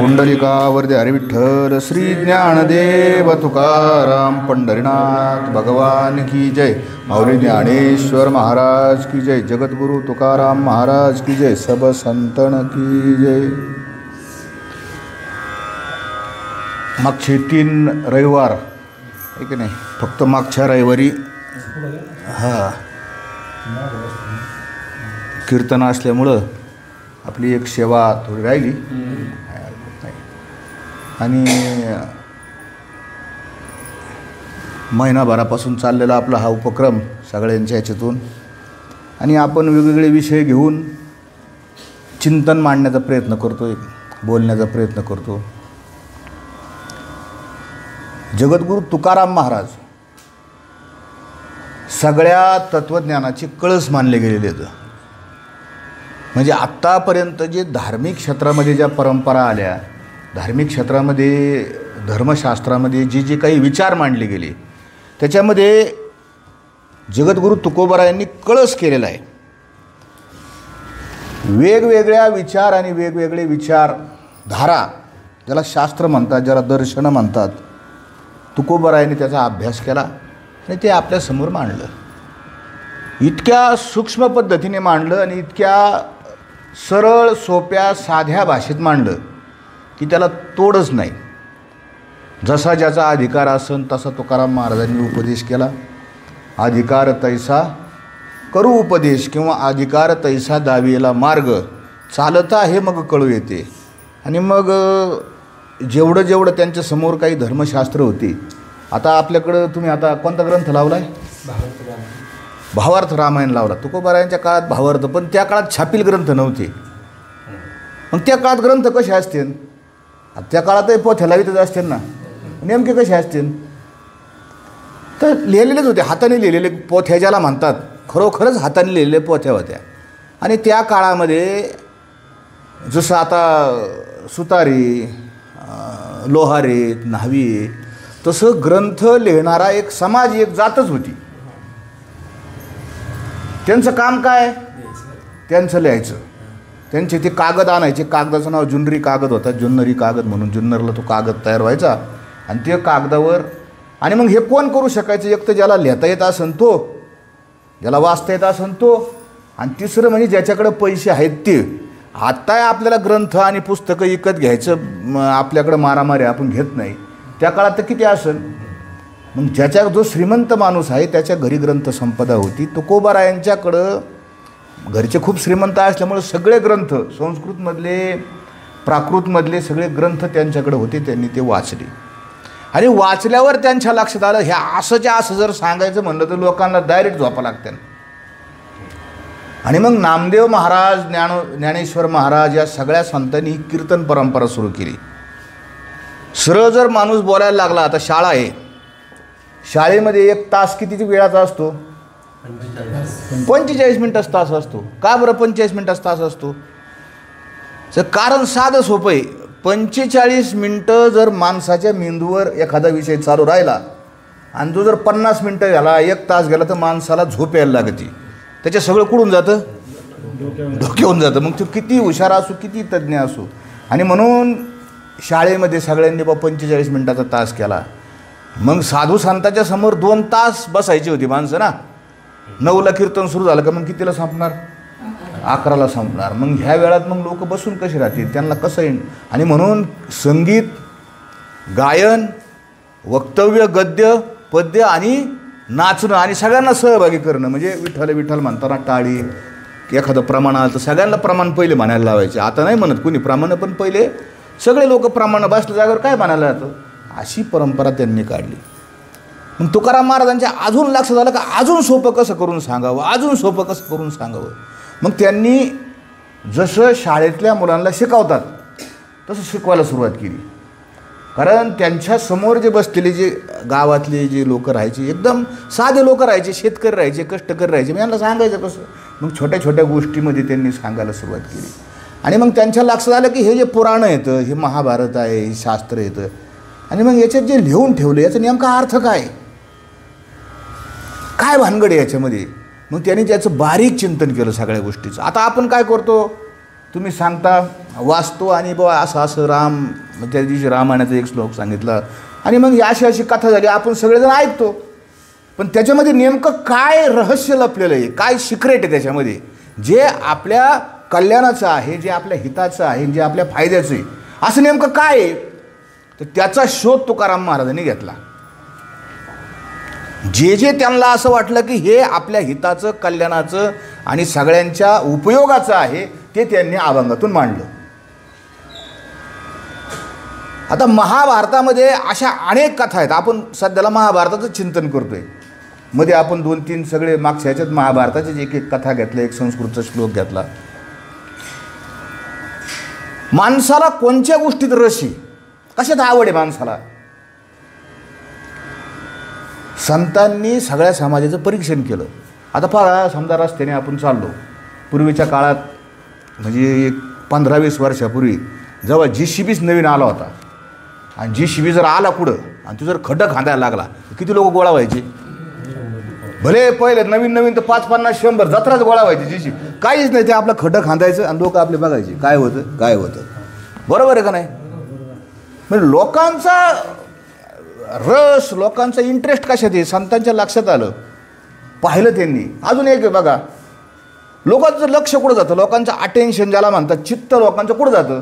पुंडलिकावरदे हरिविठ्ठल श्री ज्ञानदेव तुकाराम पंढरीनाथ भगवान की जय। माऊली ज्ञानेश्वर महाराज की जय। जगद्गुरु तुकाराम महाराज की जय। सब संतन की जय। मागचे 3 रविवार आहे की नाही, फक्त मागच्या रविवारी कीर्तन असल्यामुळं आपली एक सेवा थोडी राहिली आणि महिनाभरापासून चाललेला आपला हा उपक्रम सगळ्यांच्या ह्याच्यातून आणि आपण वेगवेगळे विषय घेऊन चिंतन मांडण्याचा प्रयत्न करतो, बोलण्याचा प्रयत्न करतो। जगद्गुरु तुकाराम महाराज सगळ्या तत्त्वज्ञानाचे कळस मानले गेलेले आहेत। म्हणजे आत्तापर्यंत जे धार्मिक क्षेत्रामध्ये ज्या परंपरा आल्या, धार्मिक क्षेत्रामध्ये धर्मशास्त्रामध्ये जे काही विचार मांडले गेले, त्याच्यामध्ये जगद्गुरु तुकोबारायांनी कळस केलेला आहे। वेगवेगळ्या विचार आणि वेगवेगळे विचारधारा, ज्याला शास्त्र म्हणतात, ज्याला दर्शन म्हणतात, तुकोबारायांनी त्याचा अभ्यास केला आणि ते आपल्यासमोर मांडलं। इतक्या सूक्ष्म पद्धतीने मांडलं आणि इतक्या सरळ सोप्या साध्या भाषेत मांडलं की त्याला तोडच नाही। जसा ज्याचा अधिकार असन तसा तुकाराम महाराजांनी उपदेश केला। अधिकार तैसा करू उपदेश किंवा अधिकार तैसा दाविला मार्ग, चालता हे मग कळू येते। आणि मग जेवढं जेवढं त्यांच्या समोर काही धर्मशास्त्र होती, आता आपल्याकडं तुम्ही आता कोणता ग्रंथ लावला आहे? भावार्थ रामायण लावला। तुकोबारायांच्या काळात भावार्थ, पण त्या काळात छापील ग्रंथ नव्हते। मग त्या काळात ग्रंथ कसे असतील? त्या काळातही पोथ्या लावितच असतील ना, नेमके कसे असतील? तर लिहिलेलेच होते, हाताने लिहिलेले पोथ्या ज्याला म्हणतात, खरोखरच हाताने लिहिलेले पोथ्या होत्या। आणि त्या काळामध्ये जसं आता सुतारी, लोहारे, न्हावी, तसं ग्रंथ लिहिणारा एक समाज, एक जातच होती। त्यांचं काम काय? त्यांचं लिहायचं। त्यांचे ते कागद आणायचे, कागदाचं नाव जुन्नरी कागद होता, जुन्नरी कागद म्हणून जुन्नरला तो कागद तयार व्हायचा आणि ते कागदावर। आणि मग हे कोण करू शकायचं? एक तर ज्याला लिहिता येत असन तो, ज्याला वाचता येत असन तो, आणि तिसरं म्हणजे ज्याच्याकडे पैसे आहेत ते। आत्ता आपल्याला ग्रंथ आणि पुस्तकं विकत घ्यायचं आपल्याकडं मारामारी आपण घेत नाही, त्या काळात तर किती असन? मग ज्याच्या जो श्रीमंत माणूस आहे त्याच्या घरी ग्रंथसंपदा होती। तुकोबारायांच्याकडं घरचे खूप श्रीमंत असल्यामुळे सगळे ग्रंथ, संस्कृतमधले प्राकृतमधले सगळे ग्रंथ त्यांच्याकडे होते। त्यांनी ते वाचले आणि वाचल्यावर त्यांच्या लक्षात आलं, ह्या असंच्या असं जर सांगायचं म्हणलं तर लोकांना डायरेक्ट झोपा लागतं। आणि मग नामदेव महाराज, ज्ञानेश्वर महाराज या सगळ्या संतांनी कीर्तन परंपरा सुरू केली। सरळ जर माणूस बोलायला लागला, आता शाळा आहे, शाळेमध्ये 1 तास किती वेळाचा असतो? 45 मिनिटाचा तास असतो। का बरं 45 मिनिटाचा तास असतो? तर कारण साधं सोपं आहे। 45 मिनटं जर माणसाच्या मेंदूवर एखादा विषय चालू राहिला आणि तो जर 50 मिनटं झाला, 1 तास गेला, तर माणसाला झोप यायला लागते। त्याच्या सगळं कुठून जातं? डोक्यावरून जातं। मग तो किती हुशार असो, किती तज्ज्ञ असो। आणि म्हणून शाळेमध्ये सगळ्यांनी 45 मिनिटाचा तास केला। मग साधू संतांच्या समोर 2 तास बसायची होती माणसं ना। 9ला कीर्तन सुरू झालं का मग कितीला संपणार? 11ला संपणार। मग ह्या वेळात मग लोक बसून कसे राहतील? त्यांना कसं येईल? आणि म्हणून संगीत, गायन, वक्तव्य, गद्य, पद्य आणि नाचणं आणि सगळ्यांना सहभागी करणं, म्हणजे विठ्ठल विठ्ठल म्हणताना टाळी, एखादं प्रमाण आलं तर सगळ्यांना प्रमाण पहिले म्हणायला लावायचे। आता नाही म्हणत कोणी प्रमाण, पण पहिले सगळे लोक प्रमाण, बसल्या जागेवर काय म्हणायला जातं, अशी परंपरा त्यांनी काढली। मग तुकाराम महाराजांच्या अजून लक्षात आलं का अजून सोपं कसं करून सांगावं, अजून सोपं कसं करून सांगावं। मग त्यांनी जसं शाळेतल्या मुलांना शिकवतात तसं शिकवायला सुरुवात केली। कारण त्यांच्यासमोर जे बसलेले जे गावातले जे लोक राहायचे, एकदम साधे लोक राहायचे, शेतकरी राहायचे, कष्टकरी राहायचे, मग यांना सांगायचं कसं? मग छोट्या छोट्या गोष्टीमध्ये त्यांनी सांगायला सुरुवात केली। आणि मग त्यांच्या लक्षात आलं की हे जे पुराण येतं, हे महाभारत आहे, हे शास्त्र येतं, आणि मग याच्यात जे लिहून ठेवलं याचा नेमका अर्थ काय, काय भानगड आहे याच्यामध्ये? मग त्यांनी त्याचं बारीक चिंतन केलं सगळ्या गोष्टीचं। आता आपण काय करतो, तुम्ही सांगता वाचतो आणि बुवा असं असं राम, त्या दिवशी रामायणाचा एक श्लोक सांगितला आणि मग अशी अशी कथा झाली, आपण सगळेजण ऐकतो. पण त्याच्यामध्ये नेमकं काय रहस्य लपलेलं आहे, काय सिक्रेट आहे त्याच्यामध्ये, जे आपल्या कल्याणाचं आहे, जे आपल्या हिताचं आहे, जे आपल्या फायद्याचं आहे, असं नेमकं काय आहे, तर त्याचा शोध तुकाराम महाराजांनी घेतला. जे जे त्यांना असं वाटलं की हे आपल्या हिताचं, कल्याणाचं आणि सगळ्यांच्या उपयोगाचं आहे, ते त्यांनी अभंगातून मांडलं. आता महाभारतामध्ये अशा अनेक कथा आहेत. आपण सध्याला महाभारताचं चिंतन करतोय. मध्ये आपण 2-3 सगळे मागच्या ह्याच्यात महाभारताचे एक एक कथा घेतल्या, एक संस्कृतचा श्लोक घेतला. माणसाला कोणत्या गोष्टीत रस आहे, कशात आवड आहे माणसाला, संतांनी सगळ्या समाजाचं परीक्षण केलं. आता पहा, समजा रस्त्याने आपण चाललो, पूर्वीच्या काळात म्हणजे 15-20 वर्षापूर्वी जेव्हा JCBच नवीन आला होता आणि JCB जर आला कुठं आणि तो जर खड्डं खांदायला लागला तर किती लोक गोळा व्हायचे. भले पहिले नवीन तर 50-50-100 जत्राच गोळा व्हायचे. JCB काहीच नाही, ते आपलं खड्डं खांदायचं आणि लोक आपले बघायचे काय होतं. बरोबर आहे का नाही. म्हणजे लोकांचा रस, लोकांचा इंटरेस्ट कशात आहे संतांच्या लक्षात आलं, पाहिलं त्यांनी. अजून एक आहे बघा, लोकांचं लक्ष कुठं जातं, लोकांचं अटेन्शन ज्याला म्हणतात, चित्त लोकांचं कुठं जातं.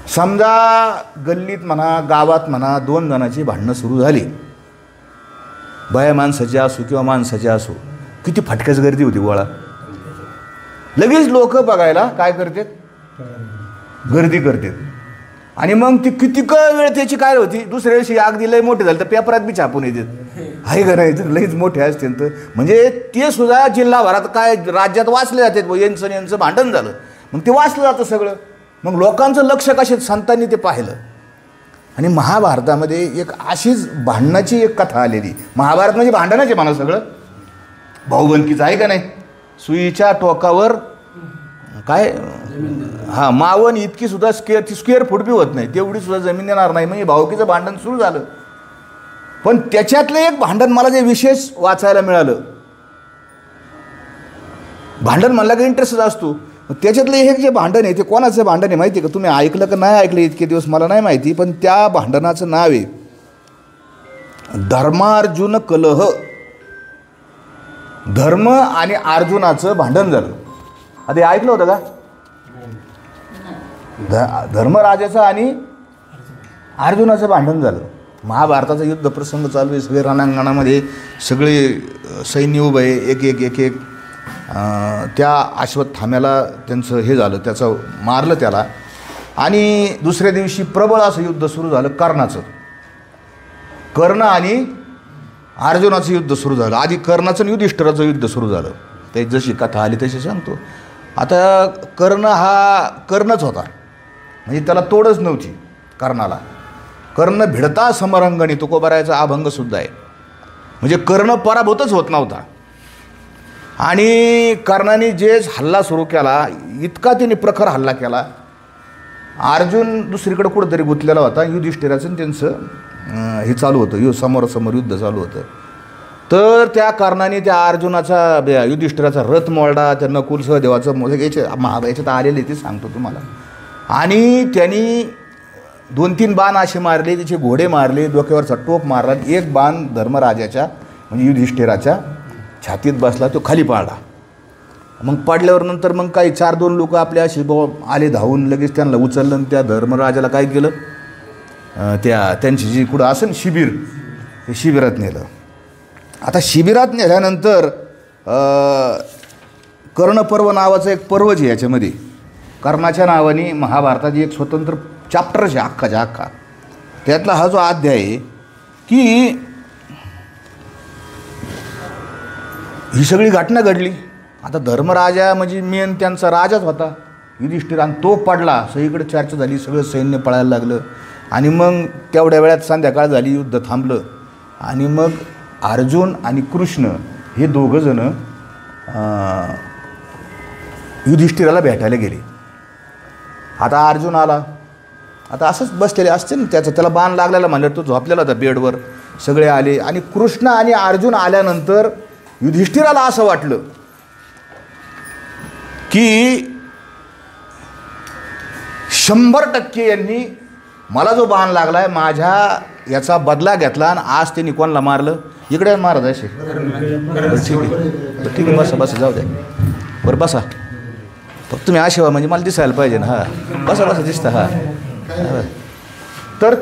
समजा गल्लीत म्हणा, गावात म्हणा, 2 जणांची भांडणं सुरू झाली, बाया माणसाची असो किंवा माणसाची असो, किती फटक्याच गर्दी होती गोळा. लगेच लोक बघायला काय करतात, गर्दी करतात. आणि मग ती किती वेळ त्याची काय होती, दुसऱ्या दिवशी अगदी लय मोठे झाले तर पेपरात बी छापून येतात, आहे का नाही, तर लईच मोठे असतील तर. म्हणजे ते सुद्धा जिल्हाभरात काय राज्यात वाचले जातात, यांचं भांडण झालं, मग ते वाचलं जातं सगळं. मग लोकांचं लक्ष कशात, संतांनी ते पाहिलं. आणि महाभारतामध्ये एक अशीच भांडणाची एक कथा आलेली. महाभारत म्हणजे भांडणाचे म्हणा सगळं, भाऊबंदकीचं आहे का नाही. सुईच्या टोकावर काय मावन इतकी सुद्धा स्क्वेअर फूट बी होत नाही, तेवढी सुद्धा जमीन येणार नाही. म्हणजे भाऊकीचं भांडण सुरू झालं. पण त्याच्यातलं एक भांडण मला जे विशेष वाचायला मिळालं, भांडण म्हणला का इंटरेस्ट असतो, त्याच्यातलं हे जे भांडण आहे ते कोणाचं भांडण आहे माहिती आहे का. तुम्ही ऐकलं का नाही ऐकलं इतके दिवस मला नाही माहिती, पण त्या भांडणाचं नाव आहे धर्मार्जुन कलह. धर्म आणि अर्जुनाचं भांडण झालं. आधी ऐकलं होतं का. धर्मराजाचं आणि अर्जुनाचं भांडण झालं. महाभारताचा युद्ध प्रसंग चालू आहे, सगळे रणांगणामध्ये सगळे सैन्य उभं आहे, एक त्या अश्वत्थाम्याला त्यांचं हे झालं, त्याचं मारलं त्याला. आणि दुसऱ्या दिवशी प्रबळ असं युद्ध सुरू झालं कर्णाचं. कर्ण आणि अर्जुनाचं युद्ध सुरू झालं. आधी कर्णाचं आणि युधिष्ठिराचं युद्ध सुरू झालं. ते जशी कथा आली तशी सांगतो. आता कर्ण हा कर्णच होता, म्हणजे त्याला तोडच नव्हती कर्णाला. कर्ण भिडता समरंगणी तुकोबारायाचा अभंगसुद्धा आहे. म्हणजे कर्ण पराभूतच होत नव्हता. आणि कर्णाने जे हल्ला सुरू केला, इतका त्याने प्रखर हल्ला केला. अर्जुन दुसरीकडे कुठंतरी गुंतलेला होता, युधिष्ठिराचं त्यांचं हे चालू होतं, समोरासमोर युद्ध चालू होतं. तर त्या कारणाने त्या अर्जुनाचा युधिष्ठिराचा रथ मोडला, त्या नकुल सहदेवाचं याचे महाभारतात आलेले ते सांगतो तुम्हाला. आणि त्यांनी 2-3 बाण असे मारले, त्याचे घोडे मारले, डोक्यावरचा टोप मारला. एक बाण धर्मराजाच्या म्हणजे युधिष्ठिराच्या छातीत बसला, तो खाली पाडला. मग पडल्यावर नंतर मग काही 4-2 लोक आपले असे आले धावून, लगेच त्यांना उचललं आणि त्या धर्मराजाला काय केलं, त्यांची जी कुठं असेल शिबिर, ते शिबिरात नेलं. आता शिबिरात नेल्यानंतर कर्णपर्व नावाचं एक पर्वच आहे याच्यामध्ये. कर्णाच्या नावाने महाभारतात एक स्वतंत्र चॅप्टरच आहे अख्खाच्या अख्खा. त्यातला हा जो अध्याय आहे की ही सगळी घटना घडली. आता धर्मराजा म्हणजे मेन त्यांचा राजाच होता युधिष्ठिर, आणि तो पडला. सगळीकडे चर्चा झाली, सगळं सैन्य पळायला लागलं. आणि मग तेवढ्या वेळात संध्याकाळ झाली, युद्ध थांबलं. आणि मग अर्जुन आणि कृष्ण हे दोघंजणं युधिष्ठिराला भेटायला गेले. आता अर्जुन आला, आता असंच बसलेले असते ना, त्याला बाण लागलेला म्हणलं, तो झोपलेला होता बेडवर. सगळे आले आणि कृष्ण आणि अर्जुन आल्यानंतर युधिष्ठिराला असं वाटलं की 100% यांनी मला जो बाण लागला आहे माझ्या याचा बदला घेतला आणि आज त्यांनी कोणाला मारलं. इकडे महाराज असे ठीक आहे बसा बसा जाऊ द्या बरं बसा फक्त तुम्ही असे व्हा म्हणजे मला दिसायला पाहिजे ना. हां बसा बसा दिसतं. हां तर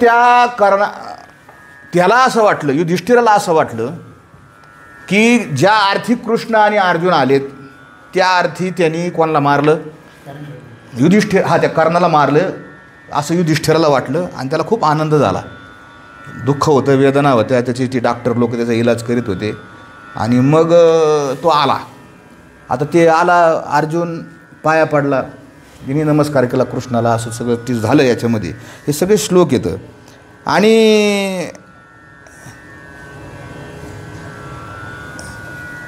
त्याला असं वाटलं, युधिष्ठिराला असं वाटलं की ज्या अर्थी कृष्ण आणि अर्जुन आलेत त्या अर्थी त्यांनी कोणाला मारलं, युधिष्ठिर त्या कर्णाला मारलं असं युधिष्ठिराला वाटलं. आणि त्याला खूप आनंद झाला. दुःख होतं, वेदना होत्या, त्याची ती डॉक्टर लोक त्याचा इलाज करीत होते. आणि मग तो आला. आता ते आला, अर्जुन पाया पडला, तिने नमस्कार केला कृष्णाला, असं सगळं ते झालं. याच्यामध्ये हे सगळे श्लोक येतं. आणि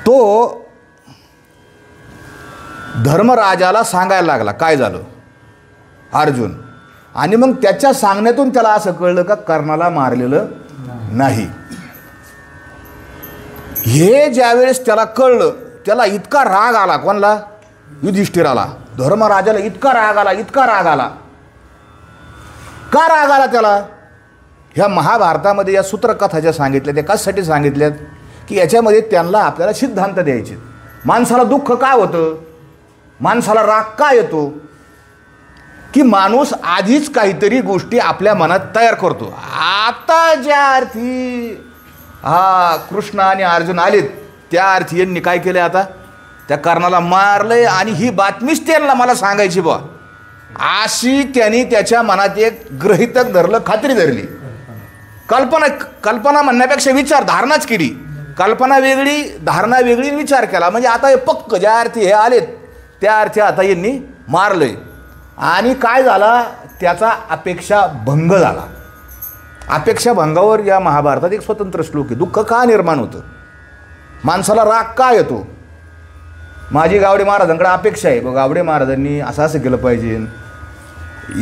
तो धर्मराजाला सांगायला लागला काय झालं अर्जुन. आणि मग त्याच्या सांगण्यातून त्याला असं कळलं का कर्णाला मारलेलं नाही. हे ज्यावेळेस त्याला कळलं त्याला इतका राग आला. कोणाला? युधिष्ठिराला. धर्मराजाला इतका राग आला, इतका राग आला. का राग आला त्याला? ह्या महाभारतामध्ये या सूत्रकथा ज्या सांगितल्या त्या कशासाठी सांगितल्यात की याच्यामध्ये त्यांना आपल्याला सिद्धांत द्यायचे. माणसाला दुःख काय होतं, माणसाला राग का येतो की माणूस आधीच काहीतरी गोष्टी आपल्या मनात तयार करतो. आता ज्या अर्थी कृष्ण आणि अर्जुन आलेत त्या अर्थी यांनी काय केलं, आता त्या कर्णाला मारलंय. आणि ही बातमीच त्यांना मला सांगायची बा अशी त्यांनी त्याच्या मनात एक गृहीतक धरलं, खात्री धरली. कल्पना म्हणण्यापेक्षा विचार धारणाच केली. कल्पना वेगळी, धारणा वेगळी, विचार केला. म्हणजे आता हे पक्क ज्या अर्थी हे आलेत त्या अर्थी आता यांनी मारलंय. आणि काय झाला, त्याचा अपेक्षा भंग झाला. अपेक्षा भंगावर या महाभारतात एक स्वतंत्र श्लोक आहे. दुःख का निर्माण होतं, माणसाला राग का येतो. माझी गावडे महाराजांकडे अपेक्षा आहे, बघ गावडे महाराजांनी असं केलं पाहिजे,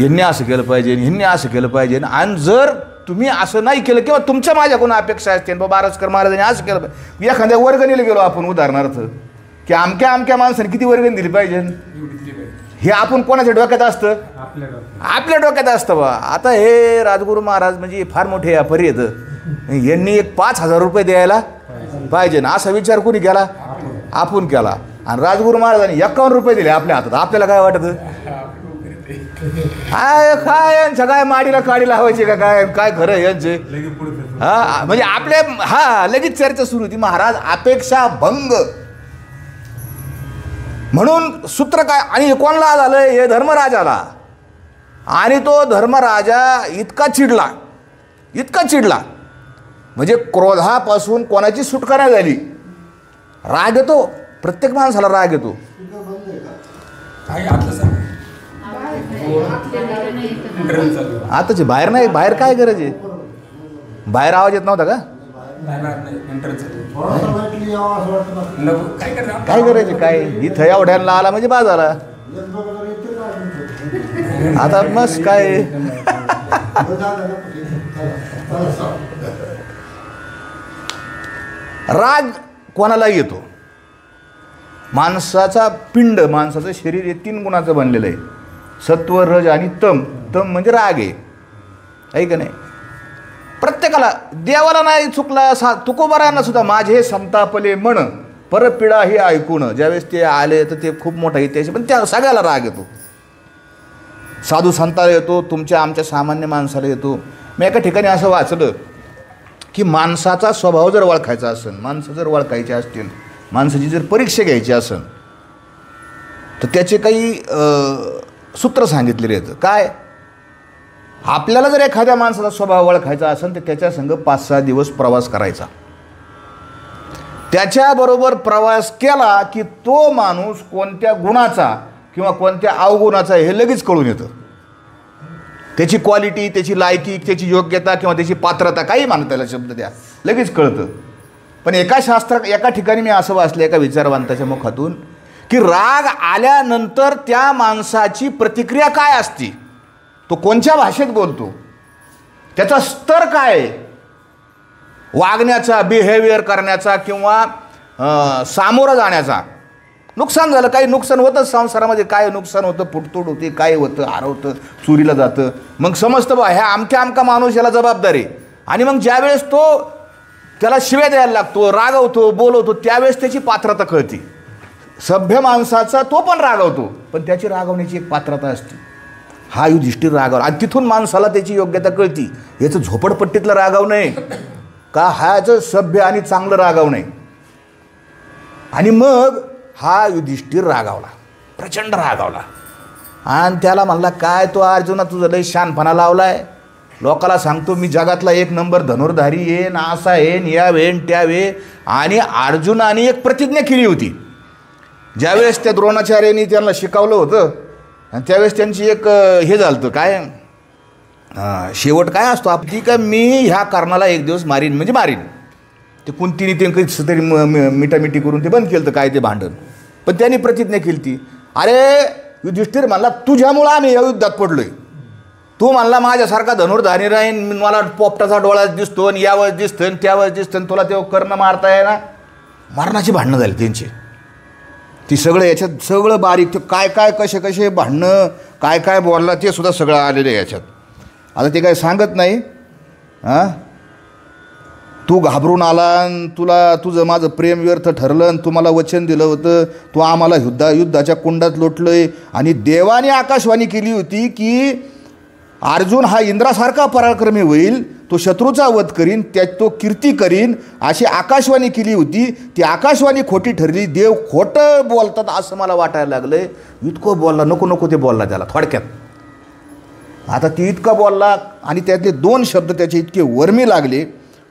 यांनी असं केलं पाहिजे, ह्यांनी असं केलं पाहिजे. आणि जर तुम्ही असं नाही केलं किंवा तुमच्या माझ्याकडून अपेक्षा असते बाबा बारसकर महाराजांनी असं केलं पाहिजे. एखाद्या वर्गणीला गेलो आपण उदाहरणार्थ की अमक्या माणसाने किती वर्गणी दिली पाहिजे, हे आपण कोणाच्या डोक्यात असतं, आपल्या डोक्यात असतं बा. आता हे राजगुरू महाराज म्हणजे फार मोठे व्यापारी येतं, यांनी एक 5,000 रुपये द्यायला पाहिजे ना असा विचार कोणी केला, आपण केला. आणि राजगुरू महाराजांनी 51 रुपये दिले आपल्या हातात. आपल्याला काय वाटतं, काय यांच्या काय माडीला काडी लावायची का काय, काय खरं यांचे. म्हणजे आपल्या लगेच चर्चा सुरू होती. महाराज अपेक्षा भंग म्हणून सूत्र काय. आणि कोणला झालं, हे धर्मराजाला. आणि तो धर्मराजा इतका चिडला म्हणजे क्रोधापासून कोणाची सुटका नाही झाली. राग येतो, प्रत्येक माणसाला राग येतो. आताची बाहेर नाही, बाहेर काय गरज आहे, बाहेर आवाज येत नव्हता का, काय गरज आहे, काय इथं एवढ्यांना आला म्हणजे बाजारा. आता मस्त काय राग कोणाला येतो. माणसाचा पिंड, माणसाचं शरीर हे 3 गुणाचं बनलेलं आहे, सत्व, रज आणि तम. तम म्हणजे राग आहे का नाही. प्रत्येकाला, देवाला नाही चुकला, तुकोबारांना सुद्धा माझे संतापले म्हण परपिडा हे ऐकून. ज्यावेळेस ते आले तर ते खूप मोठा इतिहास, पण त्या सगळ्याला राग येतो. साधू संताला येतो, तुमच्या आमच्या सामान्य माणसाला येतो. मी एका ठिकाणी असं वाचलं की माणसाचा स्वभाव जर ओळखायचा असेल, माणसं जर ओळखायचे असतील, माणसाची जर परीक्षा घ्यायची असेल तर त्याचे काही सूत्र सांगितलेले आहेत. काय, आपल्याला जर एखाद्या माणसाचा स्वभाव ओळखायचा असेल तर त्याच्या संग 5-6 दिवस प्रवास करायचा. त्याच्याबरोबर प्रवास केला की तो माणूस कोणत्या गुणाचा किंवा कोणत्या अवगुणाचा हे लगेच कळून येतं. त्याची क्वालिटी, त्याची लायकी, त्याची योग्यता किंवा त्याची पात्रता, काही म्हणा त्याला शब्द द्या, लगेच कळतं. पण एका ठिकाणी मी असं वाचलं एका विचारवंताच्या मुखातून की राग आल्यानंतर त्या माणसाची प्रतिक्रिया काय असते, तो कोणत्या भाषेत बोलतो, त्याचा स्तर काय आहे वागण्याचा, बिहेवियर करण्याचा किंवा सामोरं जाण्याचा. नुकसान झालं, काही नुकसान होतंच संसारामध्ये, काय नुकसान होतं, फुटतूट होती, काय होतं, हरवतं, चोरीला जातं. मग समजतं बा ह्या आमका माणूस याला जबाबदार आहे. आणि मग ज्यावेळेस तो त्याला शिव्या द्यायला लागतो, रागवतो, बोलवतो, त्यावेळेस त्याची पात्रता कळते. सभ्य माणसाचा तो पण रागवतो, पण त्याची रागवण्याची एक पात्रता असते. हा युधिष्ठिर रागावला आणि तिथून माणसाला त्याची योग्यता कळती. याचं झोपडपट्टीतलं रागाव नाही का, ह्याचं सभ्य आणि चांगलं रागाव नाही. आणि मग हा युधिष्ठिर रागावला, प्रचंड रागावला. आणि त्याला म्हणला, काय तो अर्जुना तुझं लय शानपणा लावलाय, लोकाला सांगतो मी जगातला 1 नंबर धनुर्धारी येईन, असा येईन, या वेन त्या वे. आणि अर्जुनाने एक प्रतिज्ञा केली होती ज्यावेळेस त्या द्रोणाचार्यांनी त्यांना शिकवलं होतं. आणि त्यावेळेस त्यांची एक हे झालं होतं, काय शेवट काय असतो आपली, का मी ह्या कारणाला एक दिवस मारीन म्हणजे मारीन. ते कुंतीने ते कसं तरी मिठामिठी करून ते बंद केलं होतं काय ते भांडण. पण त्यांनी प्रतिज्ञा केली ती, अरे युधिष्ठिर म्हणला तुझ्यामुळं आम्ही या युद्धात पडलोय. तू म्हणला माझ्यासारखा धनुर्धारी राहीन, मला पोपटाचा डोळा दिसतो आणि यावेळेस दिसतं आणि त्यावेळेस दिसतं, तुला तेव्हा कर्ण मारता आहे ना. मारणाची भांडणं झाली त्यांची. ती सगळं याच्यात सगळं बारीक, ते काय काय कसे कसे भांडणं, काय काय बोलला ते सुद्धा सगळं आलेलं आहे याच्यात. आता ते काय सांगत नाही. हां, तू घाबरून आला, तुला तुझं माझं प्रेम व्यर्थ ठरलं, आणि तू मला वचन दिलं होतं, तू आम्हाला युद्धाच्या कुंडात लोटलंय. आणि देवाने आकाशवाणी केली होती की अर्जुन हा इंद्रासारखा पराक्रमी होईल, तो शत्रूचा वध करीन, तो कीर्ती करीन, अशी आकाशवाणी केली होती. ती आकाशवाणी खोटी ठरली. देव खोटं बोलतात असं मला वाटायला लागलं. इतकं बोलला, नको ते बोलला त्याला थोडक्यात. आता ती इतका बोलला आणि त्यातले 2 शब्द त्याचे इतके वर्मी लागले.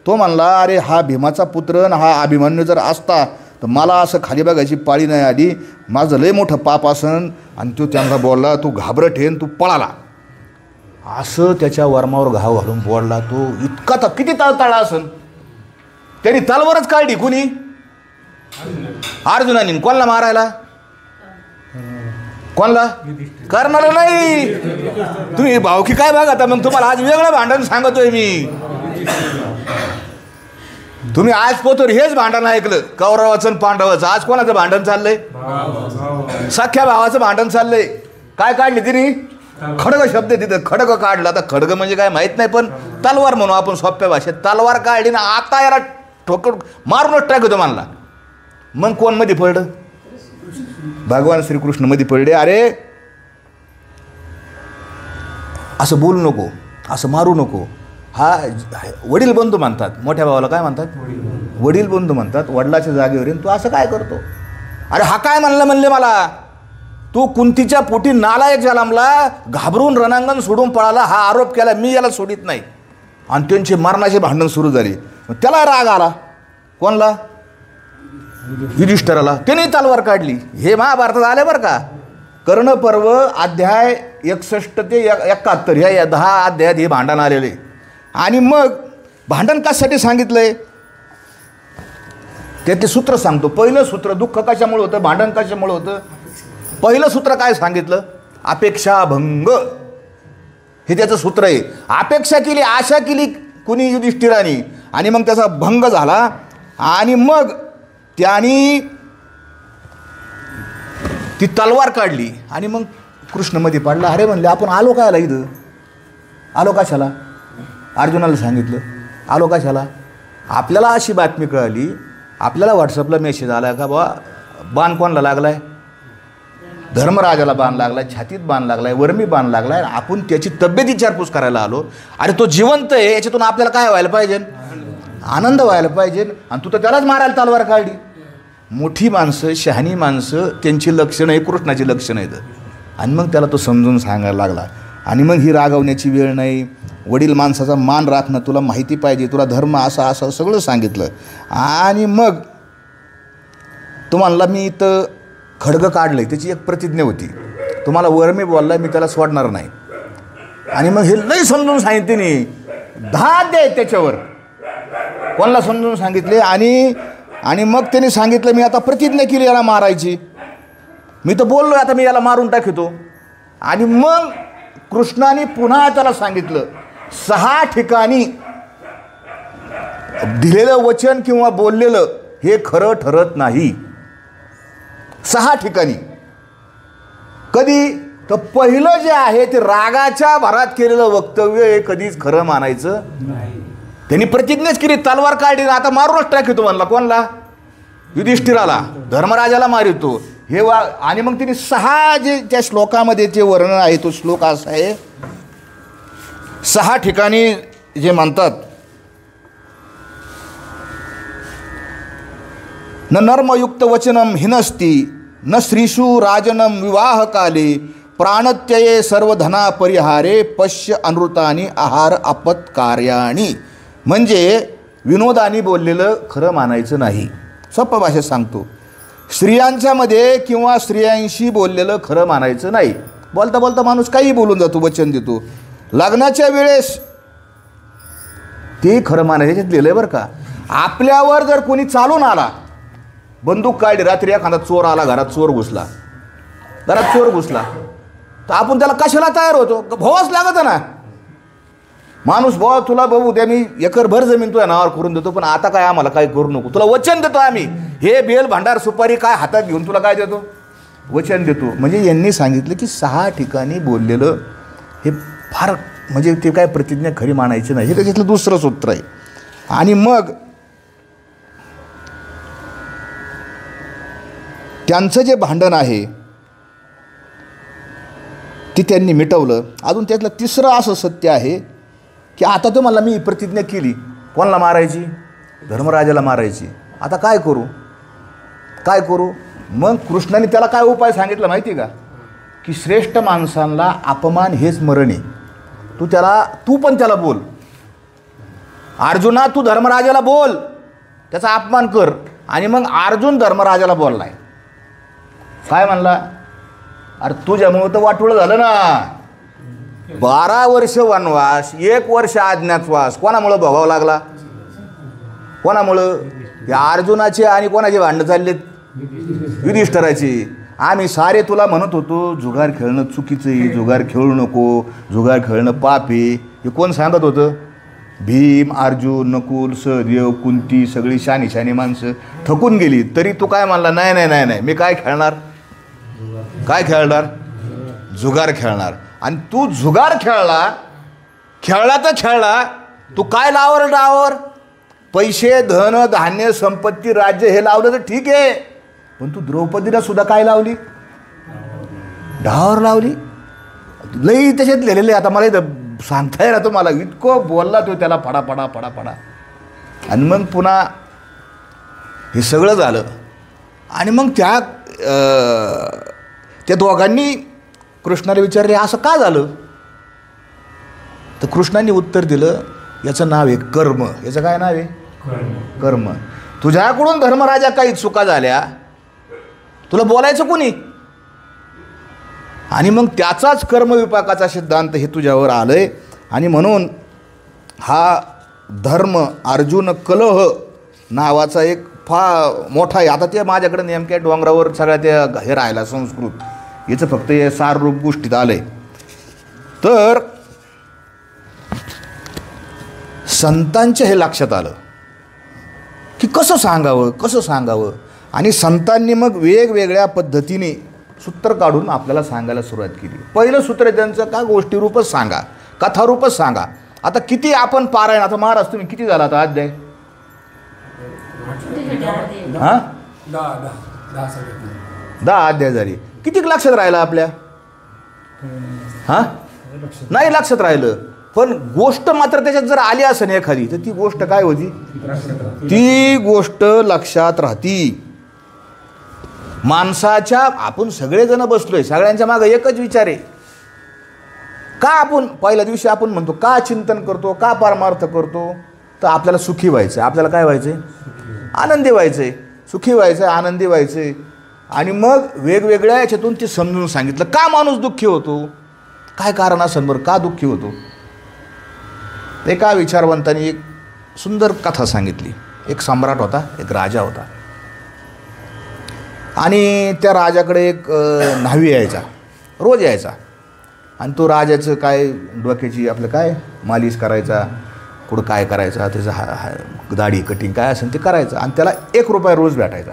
तो म्हणला, अरे हा भीमाचा पुत्र आणि हा अभिमन्यू जर असता तर मला असं खाली बघायची पाळी नाही आली, माझं लय मोठं पाप असन. आणि तो त्यांना बोलला, तू घाबरट हेन, तू पळाला, असं त्याच्या वर्मावर घाव घालून बोलला. तो इतका तर किती तळतळा असन. त्यांनी तलवारच काढली. कुणी? अर्जुनाने. कोणाला मारायला? कोणाला? कर्णाला नाही. तुम्ही भावकी काय बघा मग, तुम्हाला आज वेगळं भांडण सांगतोय मी. तुम्ही आज पोतर हेच भांडण ऐकलं, कौरवाचं आणि पांडवाचं. आज कोणाचं भांडण चाललंय? सख्या भावाचं भांडण चाललंय. काय काढली तिने? खडग शब्द तिथं खडग काढला. आता खडग म्हणजे काय माहित नाही, पण तलवार म्हणू आपण सोप्या भाषेत. तलवार काढली ना, आता याला ठोकर मारूनच टाकतो म्हणला. मग कोण मध्ये पडलं? भगवान श्रीकृष्ण मध्ये पडले. अरे असं बोलू नको, असं मारू नको. हा वडील बंधू म्हणतात, मोठ्या भावाला काय म्हणतात? वडील बंधू म्हणतात. वडिलाच्या जागेवर येऊन तू असं काय करतो? अरे हा काय म्हणले मला, तू कुंतीच्या पोटी नालायक जन्मला, घाबरून रणांगण सोडून पळाला, हा आरोप केला, मी याला सोडित नाही. आणि त्यांची मरणाची भांडण सुरू झाली. त्याला राग आला. कोणला? युधिष्ठिराला. त्याने तलवार काढली. हे महाभारतात आले बरं का. कर्णपर्व अध्याय 61 ते 71 ह्या 10 अध्यायात हे भांडण आलेले. आणि मग भांडण कशासाठी सांगितलंय त्याचे सूत्र सांगतो. पहिलं सूत्र, दुःख कशामुळे होतं, भांडण कशामुळे होतं. पहिलं सूत्र काय सांगितलं? अपेक्षाभंग. हे त्याचं सूत्र आहे. अपेक्षा केली, आशा केली कुणी? युधिष्ठिराने. आणि मग त्याचा भंग झाला. आणि मग त्याने ती तलवार काढली आणि मग कृष्णमध्ये पडला. अरे म्हणले आपण आलो कायला इथं? आलो कशाला? अर्जुनाला सांगितलं आलो कशाला. आपल्याला अशी बातमी कळाली, आपल्याला व्हॉट्सअपला मेसेज आला का बाबा बाण कोणाला लागलाय? धर्मराजाला बाण लागलाय, छातीत बाण लागलाय, वर्मी बाण लागलाय. आपण त्याची तब्येत विचारपूस करायला आलो. अरे तो जिवंत आहे, याच्यातून आपल्याला काय व्हायला पाहिजे? आनंद व्हायला पाहिजे. आणि तू तर त्यालाच मारायला तलवार काढली. मोठी माणसं, शहाणी माणसं, त्यांची लक्षणं आहे कृष्णाची लक्षणं आहेत. आणि मग त्याला तो समजून सांगायला लागला. आणि मग ही रागवण्याची वेळ नाही, वडील माणसाचा मान राखणं, तुला माहिती पाहिजे, तुला धर्म असा असा सगळं सांगितलं. आणि मग तो म्हणला मी इथं खडगं काढलं आहे, त्याची एक प्रतिज्ञा होती, तुम्हाला वर्मी बोलला मी त्याला सोडणार नाही. आणि मग हे लई समजून सांगितले नाही, 10 अध्याय त्याच्यावर कोणाला समजून सांगितले. आणि मग त्याने सांगितलं मी आता प्रतिज्ञा केली याला मारायची, मी तर बोललो आता मी याला मारून टाकतो. आणि मग कृष्णाने पुन्हा त्याला सांगितलं 6 ठिकाणी दिलेलं वचन किंवा बोललेलं हे खरं ठरत नाही. 6 ठिकाणी. कधी तर पहिलं जे आहे ते रागाच्या भरात केलेलं वक्तव्य हे कधीच खरं मानायचं नाही. त्यांनी प्रतिज्ञाच केली, तलवार काढली, आता मारूनच टाकतो म्हणला. कोणला? युधिष्ठिराला, धर्मराजाला मारितो हे आणि मग तिने 6 जे त्या श्लोकामध्ये जे वर्णन आहे तो श्लोक असा आहे, 6 ठिकाणी जे म्हणतात, न नर्मयुक्त वचनम हिनस्ती न श्रीषु राजनम विवाह काले प्राणत्यये सर्वधना परिहारे पश्य अनृतानी आहार आपत्कार्याणी. म्हणजे विनोदानी बोललेलं खरं मानायचं नाही. सोप्या भाषेत सांगतो, स्त्रियांच्यामध्ये किंवा स्त्रियांशी बोललेलं खरं मानायचं नाही. बोलता बोलता माणूस काही बोलून जातो, वचन देतो. लग्नाच्या वेळेस ते खरं मानायचं याच्यात लिहिलं आहे बरं का. आपल्यावर जर कोणी चालून आला, बंदूक काढली, रात्री एखादा चोर आला, घरात चोर घुसला, तर आपण त्याला कशाला तयार होतो? भावाच लागत ना माणूस. भाऊ तुला भाऊ उद्या मी एकरभर जमीन तुझ्या नावावर करून देतो, पण आता काय आम्हाला काय करू नको, तुला वचन देतो आम्ही. हे बेल भांडार सुपारी काय हातात घेऊन तुला काय देतो? वचन देतो. म्हणजे यांनी सांगितलं की 6 ठिकाणी बोललेलं हे फार म्हणजे ते काय प्रतिज्ञा खरी मानायची नाही. हे त्याच्यातलं दुसरं सूत्र आहे. आणि मग त्यांचं जे भांडण आहे ते त्यांनी मिटवलं. अजून त्यातलं तिसरं असं सत्य आहे की आता तो मला मी प्रतिज्ञा केली, कोणाला मारायची? धर्मराजाला मारायची. आता काय करू? मग कृष्णाने त्याला काय उपाय सांगितला माहिती आहे का? की श्रेष्ठ माणसांना अपमान हेच मरण आहे. तू पण त्याला बोल. अर्जुना, तू धर्मराजाला बोल, त्याचा अपमान कर. आणि मग अर्जुन धर्मराजाला बोललाय. काय म्हणला? अरे तुझ्यामुळं तर वाटोळं झालं ना. 12 वर्ष वनवास, 1 वर्ष अज्ञातवास कोणामुळं भोगावं लागला? कोणामुळं? या अर्जुनाचे आणि कोणाचे भांडणं चाललेत? युधिष्ठिराची. आम्ही सारे तुला म्हणत होतो जुगार खेळणं चुकीचं आहे, जुगार खेळू नको, जुगार खेळणं पाप आहे. हे कोण सांगत होतं? भीम, अर्जुन, नकुल, सहदेव, कुंती, सगळी शानी माणसं थकून गेली. तरी तू काय म्हणला? नाही, मी काय खेळणार? जुगार खेळणार. आणि तू जुगार खेळला, तू काय डावर? पैसे, धन, धान्य, संपत्ती, राज्य हे लावलं तर ठीक आहे, पण तू द्रौपदीला सुद्धा काय लावली? डावर लावली. लई त्याच्यात लिहिलेले. आता मला इथं सांगता येईल तुम्हाला, इतकं बोलला तो त्याला फडा. आणि मग पुन्हा हे सगळं झालं. आणि मग त्या दोघांनी कृष्णाला विचारले असं का झालं? तर कृष्णाने उत्तर दिलं, याचं नाव आहे कर्म. याचं काय नाव आहे? कर्म. तुझ्याकडून धर्मराजा काही चुका झाल्या, तुला बोलायचं कोणी? आणि मग त्याचाच कर्मविपाकाचा सिद्धांत हे तुझ्यावर आलंय. आणि म्हणून हा धर्म अर्जुन कलह नावाचा एक फार मोठा आहे. आता ते माझ्याकडे नेमक्या डोंगरावर सगळ्या ते हे राहिला संस्कृत, याचं फक्त हे साररूप गोष्टीत आलंय. तर संतांच्या हे लक्षात आलं की कसं सांगावं. आणि संतांनी मग वेगवेगळ्या पद्धतीने सूत्र काढून आपल्याला सांगायला सुरुवात केली. पहिलं सूत्र त्यांचं का गोष्टीरूपच सांगा, कथारूपच सांगा. आता किती आपण पारायण, आता महाराज तुम्ही किती झाला आता अध्याय? 10 अध्याय झाली. किती लक्षात राहिलं आपल्या? नाही लक्षात राहिलं. पण गोष्ट मात्र त्याच्यात जर आली असेल एखादी, तर ती गोष्ट काय होती? ती गोष्ट लक्षात राहती. माणसाच्या, आपण सगळेजण बसलोय, सगळ्यांच्या मागे एकच विचार आहे. का आपण पहिल्या दिवशी आपण म्हणतो का चिंतन करतो, का परमार्थ करतो? तर आपल्याला सुखी व्हायचं. आपल्याला काय व्हायचंय? आनंदी व्हायचंय, सुखी व्हायचंय, आनंदी व्हायचंय. आणि मग वेगवेगळ्या याच्यातून ते समजून सांगितलं का माणूस दुःखी होतो, काय कारण असेल बरं का दुःखी होतो. एका विचारवंतांनी एक सुंदर कथा सांगितली. एक सम्राट होता, एक राजा होता. आणि त्या राजाकडे एक न्हावी यायचा, रोज यायचा. आणि तो राजाचं काय डोक्याची आपलं काय मालिश करायचा, कुठं काय करायचा, त्याचं दाढी कटिंग काय असेल ते करायचं. आणि त्याला ₹1 रोज भेटायचा.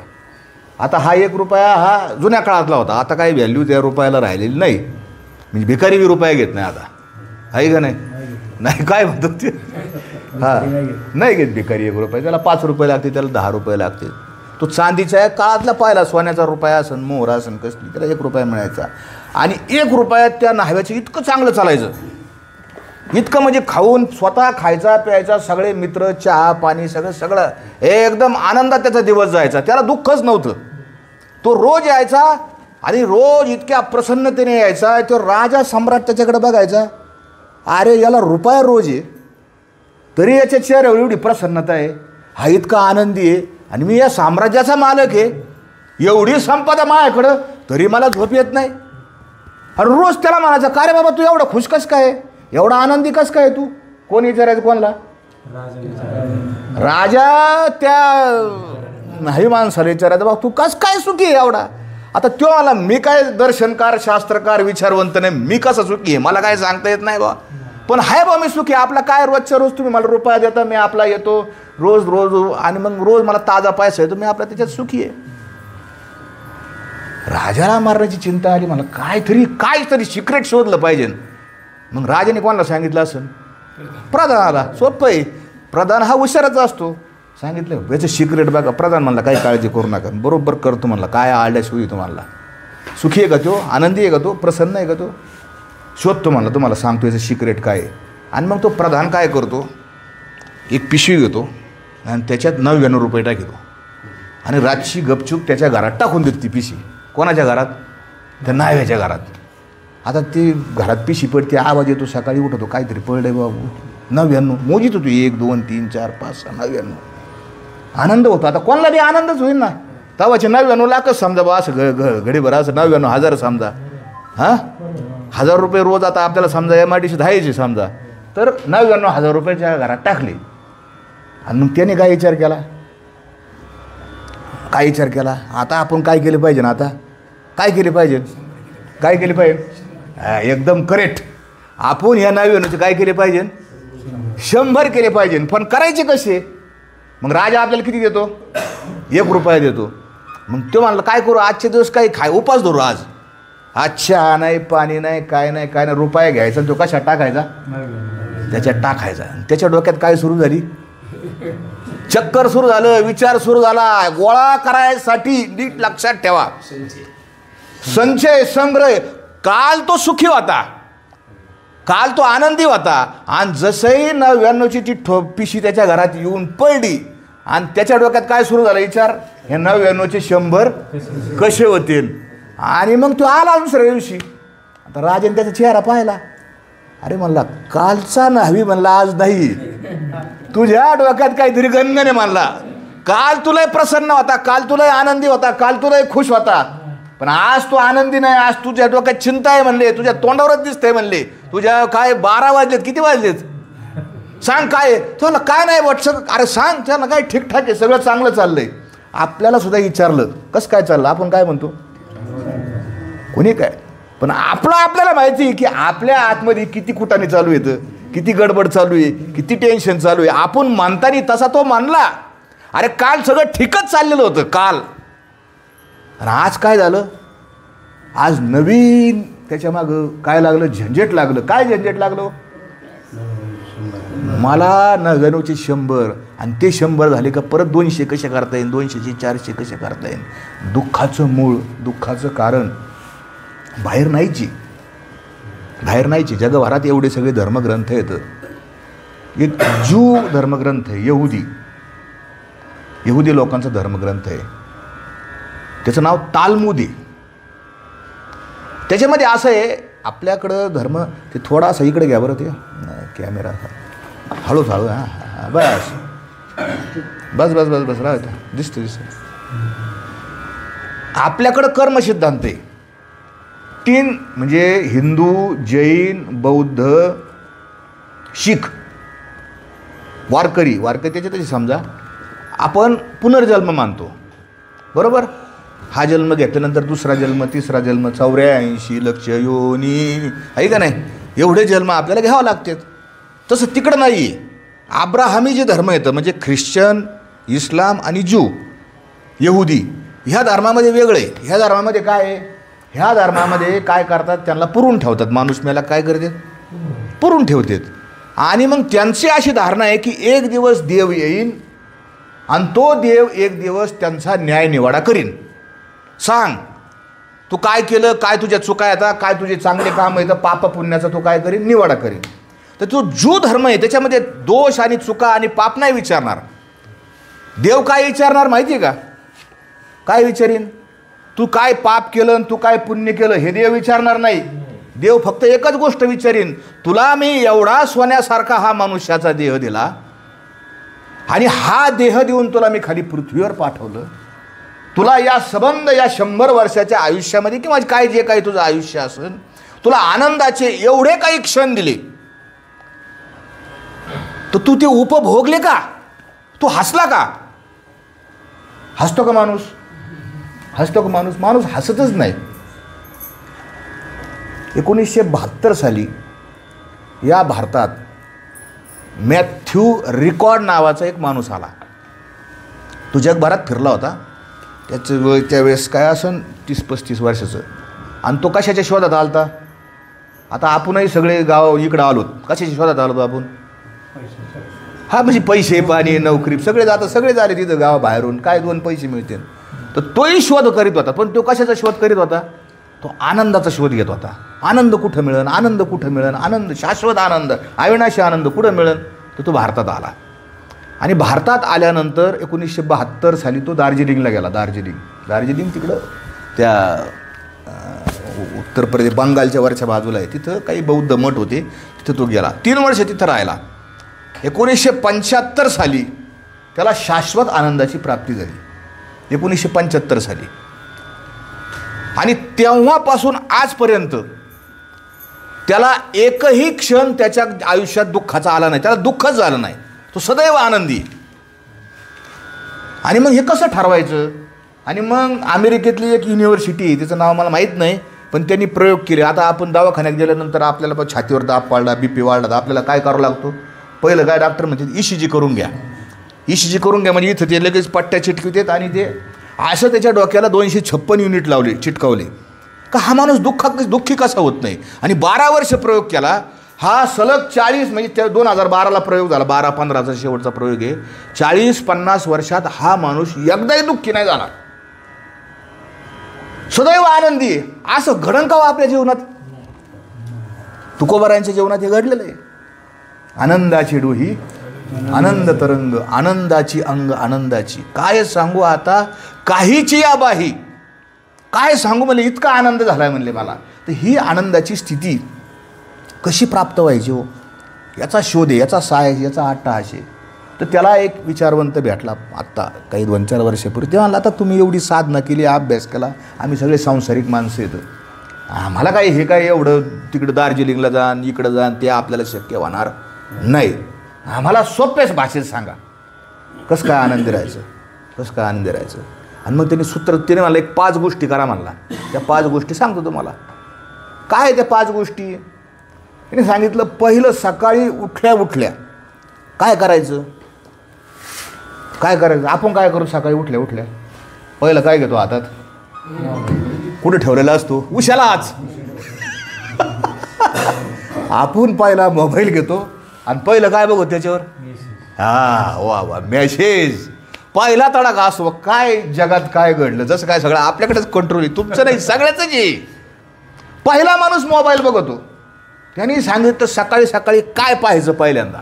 आता हा 1 रुपया हा जुन्या काळातला होता, आता काही व्हॅल्यू त्या रुपयाला राहिलेली नाही. म्हणजे भिकारी बी रुपया घेत नाही आता, आहे का नाही? नाही काय म्हणतात ते, हां नाही घेत भिकारी 1 रुपया. त्याला 5 रुपये लागते, त्याला 10 रुपये लागते. तो चांदीच्या काळातला पाहिला, सोन्याचा रुपया असन, मोहर असन कसली, त्याला 1 रुपया मिळायचा. आणि 1 रुपयात त्या न्हाव्याचं इतकं चांगलं चालायचं, इतकं म्हणजे खाऊन स्वतः खायचा प्यायचा, सगळे मित्र, चहा पाणी सगळं एकदम आनंदात त्याचा दिवस जायचा. त्याला दुःखच नव्हतं. तो रोज यायचा आणि रोज इतक्या प्रसन्नतेने यायचा. तो राजा सम्राट त्याच्याकडे बघायचा, अरे याला रुपया रोज आहे, तरी याच्या चेहऱ्यावर एवढी प्रसन्नता आहे, हा इतका आनंदी आहे, आणि मी या साम्राज्याचा मालक आहे, एवढी संपदा माझ्याकडं, तरी मला झोप येत नाही. आणि रोज त्याला म्हणायचं, का रे बाबा तू एवढा खुश कस काय, एवढा आनंदी कस काय तू? कोण विचारायचं कोणाला? राजा त्या नाही माणसाला विचारायचं, बाबा तू कस काय सुखी आहे एवढा? आता तो मला, मी काय दर्शनकार शास्त्रकार विचारवंत नाही, मी कसं सुखी आहे मला काय सांगता येत नाही बा, पण हाय बा मी सुखी. आपला काय रोजच्या रोज तुम्ही मला रुपया देता, मी आपला येतो रोज रोज, आणि मग रोज मला ताजा पैसा येतो, मी आपला त्याच्यात सुखी आहे. राजाला मारण्याची चिंता आली, मला काहीतरी सिक्रेट शोधलं पाहिजे. मग राजाने कोणाला सांगितलं असेल? प्रधानाला. सोपं आहे, प्रधान हा हुशारच असतो. सांगितलं याचं सिक्रेट बघा. प्रधान म्हणला काही काळजी करू नका, बरोबर करतो म्हणला, काय आळ्याशिवाय तुम्हाला. सुखी आहे का तो, आनंदी आहे का तो, प्रसन्न आहे का तो, शोधतो म्हणला, तुम्हाला सांगतो याचं सिक्रेट काय आहे. आणि मग तो प्रधान काय करतो, एक पिशवी घेतो आणि त्याच्यात 99 रुपये टाकतो, आणि रातची गपचूप त्याच्या घरात टाकून देतो ती पिशवी. कोणाच्या घरात? त्या न्हाव्याच्या घरात. आता ती घरात पिशवी पडते, आवाज येतो, सकाळी उठतो, काहीतरी पडलंय बाबू. 99 मोजित होतो, 1 2 3 4 5 6 99. आनंद होतो. आता कोणाला बी आनंदच होईल ना. तवाचे 99 लाखच समजा बा, असं घडीभर असं 99,000 समजा, हां 1000 रुपये रोज आता आपल्याला समजा MIDC धायचे समजा, तर 99,000 रुपयाच्या घरात टाकले. आणि मग त्याने काय विचार केला, आता आपण काय केलं पाहिजे ना, आता काय केले पाहिजे, एकदम करेक्ट. आपण ह्या 99चे काय केले पाहिजे, 100 केले पाहिजे. पण करायचे कसे? मग राजा आपल्याला किती देतो, 1 रुपया देतो. मग तो म्हणला काय करू, आजचे दिवस काही उपास धरू आज. चहा नाही, पाणी नाही, काय नाही, रुपया घ्यायचा, तो कशा टाकायचा, त्याच्यात टाकायचा. त्याच्या डोक्यात काय सुरू झाली, चक्कर सुरू झालं, विचार सुरू झाला. गोळा करायसाठी नीट लक्षात ठेवा, संचय संग्रह. काल तो सुखी होता, काल तो आनंदी होता, आणि जसंही 99ची ती पिशी त्याच्या घरात येऊन पडली, आणि त्याच्या डोक्यात काय सुरू झालं विचार, हे 99चे 100 कसे होतील. आणि मग तो आला दुसऱ्या दिवशी. आता राजाने त्याचा चेहरा पाहिला, अरे म्हणला कालचा न्हावी म्हणला आज नाही, तुझ्या डोक्यात काहीतरी गणगण आहे म्हणला. काल तुलाही प्रसन्न होता, काल तुलाही आनंदी होता, काल तुलाही खुश होता, पण आज तू आनंदी नाही. आज तुझ्या डोक्यात चिंता आहे म्हणले, तुझ्या तोंडावरच दिसतंय म्हणले. तुझ्या काय 12 वाजलेत, किती वाजलेत सांग, काय तुला काय नाही वाटतं, अरे सांग त्याला काय ठीकठाक आहे, सगळं चांगलं चाललंय. आपल्याला सुद्धा विचारलं कसं काय चाललं, आपण काय म्हणतो, कोणी काय, पण आपल्याला माहिती आहे की आपल्या आतमध्ये किती कुटाने चालू येतं, किती गडबड चालू आहे, किती टेन्शन चालू आहे. आपण मानतानी तसा तो मानला, अरे काल सगळं ठीकच चाललेलं होतं काल, आणि आज काय झालं, आज नवीन त्याच्या मागं काय लागलं, झंझट लागलं. काय झंझट लागलं, मला 99चे 100, आणि ते 100 झाले का परत 200 कसे करता येईल, 200चे 400 कसे करता येईल. दुःखाचं मूळ, दुःखाचं कारण बाहेर नाहीची. जगभरात एवढे सगळे धर्मग्रंथ येतं. एक ज्यू धर्मग्रंथ आहे, यहुदी लोकांचा धर्मग्रंथ आहे, त्याचं नाव तालमुद आहे. त्याच्यामध्ये असं आहे, आपल्याकडं धर्म ते थोडासा इकडे घ्या बरं, ते कॅमेरा हळूच हळू, हां बस राहतो, दिसतं. आपल्याकडं कर्मसिद्धांत आहे 3, म्हणजे हिंदू, जैन, बौद्ध, शीख, वारकरी त्याच्यातच समजा आपण पुनर्जन्म मानतो, बरोबर. हा जन्म घेतल्यानंतर दुसरा जन्म, तिसरा जन्म, 84 लक्ष योनी, आहे का नाही, एवढे जन्म आपल्याला घ्यावं लागतात. तसं तिकडं नाही आहे. अब्राहमी जे धर्म येतं, म्हणजे ख्रिश्चन, इस्लाम आणि ज्यू, यहुदी, ह्या धर्मामध्ये वेगळं आहे. ह्या धर्मामध्ये काय आहे, ह्या धर्मामध्ये काय करतात, त्यांना पुरून ठेवतात. माणूस मेला काय करतात, पुरून ठेवतात. आणि मग त्यांची अशी धारणा आहे की एक दिवस देव येईन आणि तो देव एक दिवस त्यांचा न्याय निवाडा करीन. सांग तू काय केलं, काय तुझ्या चुका येतात, काय तुझे चांगले काम येतं, पाप पुण्याचा तू काय करीन, निवाडा करीन. तर तो जो धर्म आहे त्याच्यामध्ये दोष आणि चुका आणि पाप नाही विचारणार. देव काय विचारणार माहिती आहे का, काय विचारीन, तू काय पाप केलं तू काय पुण्य केलं हे देव विचारणार नाही. देव फक्त एकच गोष्ट विचारीन, तुला मी एवढा सोन्यासारखा हा मनुष्याचा देह दिला आणि हा देह देऊन तुला मी खाली पृथ्वीवर पाठवलं, तुला या संबंध या 100 वर्षाच्या आयुष्यामध्ये किंवा काय जे काही तुझं आयुष्य असेल तुला आनंदाचे एवढे काही क्षण दिले, तर तू ते उपभोगले का, तू हसला का. हसतो का माणूस, हसतो का माणूस, माणूस हसतच नाही. 1972 साली या भारतात मॅथ्यू रिकॉर्ड नावाचा एक माणूस आला. तो जगभरात फिरला होता. त्याचं वय त्यावेळेस काय असन 30-35 वर्षाचं. आणि तो कशाच्या शोधात आलता, आता आपणही सगळे गाव इकडं आलोत, कशाच्या शोधात आलो आपण, हा म्हणजे पैसे पाणी नोकरी सगळे जातात, सगळे झाले तिथं गावाबाहेरून, काय 2 पैसे मिळतील. तर तोही शोध करीत होता. पण तो कशाचा शोध करीत होता, तो आनंदाचा शोध घेत होता. आनंद कुठं मिळेल, आनंद कुठं मिळेल, आनंद शाश्वत आनंद अविनाशी आनंद कुठं मिळेल. तर तो भारतात आला. आणि भारतात आल्यानंतर 1972 साली तो दार्जिलिंगला गेला. दार्जिलिंग तिकडं त्या उत्तर प्रदेश बंगालच्या वरच्या बाजूला आहे. तिथं काही बौद्ध मठ होते, तिथं तो गेला. 3 वर्ष तिथं राहिला. 1975 साली त्याला शाश्वत आनंदाची प्राप्ती झाली. 1975 साली. आणि तेव्हापासून आजपर्यंत त्याला एकही क्षण त्याच्या आयुष्यात दुःखाचा आला नाही, त्याला दुःखच झालं नाही. तो सदैव आनंदी. आणि मग हे कसं ठरवायचं. आणि मग अमेरिकेतली एक युनिव्हर्सिटी आहे, तिचं नाव मला माहीत नाही, पण त्यांनी प्रयोग केले. आता आपण दवाखान्यात गेल्यानंतर आपल्याला पण छातीवर दाब वाढला, BP वाढला, तर आपल्याला काय करावं लागतो, पहिलं काय डॉक्टर म्हणतात ECG करून घ्या. ECG करून घ्या म्हणजे इथं ते लगेच पट्ट्या चिटकवतात आणि ते असं त्याच्या डोक्याला 256 युनिट लावले, चिटकावले का हा माणूस दुःखी कसा होत नाही. आणि 12 वर्ष प्रयोग केला. हा सलग 40 म्हणजे त्या 2012ला प्रयोग झाला, 12-15चा शेवटचा प्रयोग आहे. 40-50 वर्षात हा माणूस एकदाही दुःखी नाही झाला, सदैव आनंदी आहे. असं घडण का आपल्या जीवनात. तुकोबारायांच्या जीवनात हे घडलेलं आहे. आनंदाची डोही आनंद तरंग, आनंदाची अंग आनंदाची, काय सांगू आता काहीची या बाही, काय सांगू म्हणले, इतका आनंद झालाय म्हणले मला. तर ही आनंदाची स्थिती कशी प्राप्त व्हायची हो, याचा शोध आहे, याचा साय, याचा अट्टहास आहे. तर त्याला एक विचारवंत भेटला आत्ता काही 2-4 वर्षापूर्वी. तेव्हा म्हणला, आता तुम्ही एवढी साधना केली, अभ्यास केला, आम्ही सगळे सांसारिक माणसं येतो, आम्हाला काय हे काय एवढं तिकडं दार्जिलिंगला जाण इकडं जाण ते आपल्याला शक्य होणार नाही. आम्हाला सोप्याच भाषेत सांगा कसं काय आनंदी राहायचं, कसं काय आनंदी राहायचं. आणि मग त्याने मला एक 5 गोष्टी करा म्हणला. त्या 5 गोष्टी सांगतो तुम्हाला. काय त्या 5 गोष्टी त्याने सांगितलं. पहिलं, सकाळी उठल्या काय करायचं, काय करायचं. आपण काय करू सकाळी उठल्या पहिलं काय घेतो हातात, कुठे ठेवलेला असतो, उशालाच. आपण पहिला मोबाईल घेतो आणि पहिलं काय बघू त्याच्यावर, वा मेसेज. पहिला तडाखा असतो, काय जगात काय घडलं, जसं काय सगळं आपल्याकडेच कंट्रोल आहे, तुमचं नाही सगळ्याच आहे. पहिला माणूस मोबाईल बघतो. त्यांनी सांगितलं सकाळी काय पाहायचं, पहिल्यांदा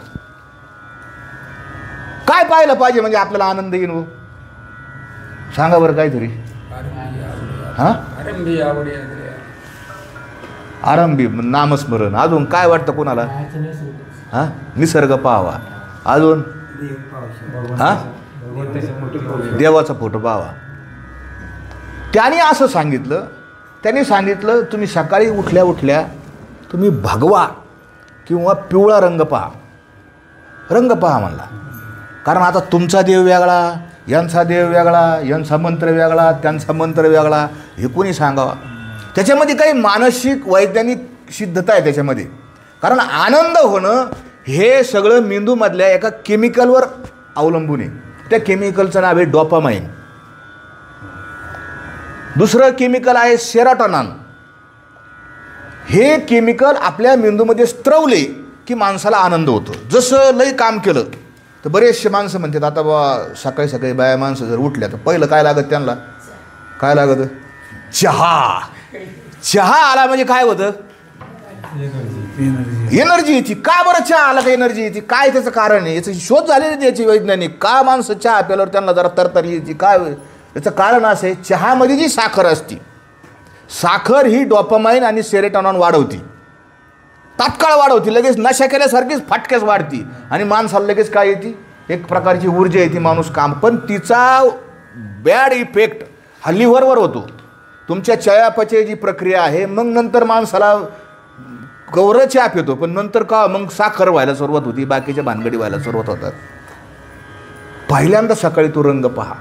काय पाहिलं पाहिजे म्हणजे आपल्याला आनंद येईल हो. सांगा बरं काहीतरी. आरंभी नामस्मरण. अजून काय वाटतं कोणाला, निसर्ग पाहावा. अजून देवाचा फोटो पाहावा. त्यांनी असं सांगितलं, त्यांनी सांगितलं तुम्ही सकाळी उठल्या तुम्ही भगवा किंवा पिवळा रंग पहा म्हणला. कारण आता तुमचा देव वेगळा, यांचा देव वेगळा, यांचा मंत्र वेगळा, त्यांचा मंत्र वेगळा, हे कोणी सांगावा. त्याच्यामध्ये काही मानसिक वैज्ञानिक सिद्धता आहे त्याच्यामध्ये. कारण आनंद होणं हे सगळं मेंदूमधल्या एका केमिकलवर अवलंबून आहे. त्या केमिकलचं नाव आहे डोपामाइन. दुसरं केमिकल आहे सेरोटोनिन. हे केमिकल आपल्या मेंदूमध्ये स्त्रवले की माणसाला आनंद होतो. जसं लई काम केलं तर बरेचसे माणसं म्हणतात आता बा सकाळी सकाळी बाया माणसं जर उठल्या तर पहिलं काय लागत त्यांना, काय लागत, चहा. चहा आला म्हणजे काय होतं, एनर्जी येते. का बरं चहा आला का एनर्जी येते, काय त्याचं कारण आहे, याचं शोध झालेले त्याची वैज्ञानिक. का माणसं चहा प्याल्यावर त्यांना जरा तरतरी येते, काय याचं कारण असं आहे, चहामध्ये जी साखर असते, साखर ही डोपामाइन आणि सेरोटोनिन वाढवती, तात्काळ वाढवती, लगेच नशा केल्यासारखीच फाटक्यास वाढती आणि माणसाला लगेच काय येते, एक प्रकारची ऊर्जा येते, माणूस काम. पण तिचा बॅड इफेक्ट हा लिव्हरवर होतो, तुमच्या चयापचयाची प्रक्रिया आहे. मग नंतर माणसाला गौरव चहा पितो, पण नंतर का मग साखर व्हायला सुरुवात होती, बाकीच्या भानगडी व्हायला सुरुवात होतात. पहिल्यांदा सकाळी तो रंग पहा.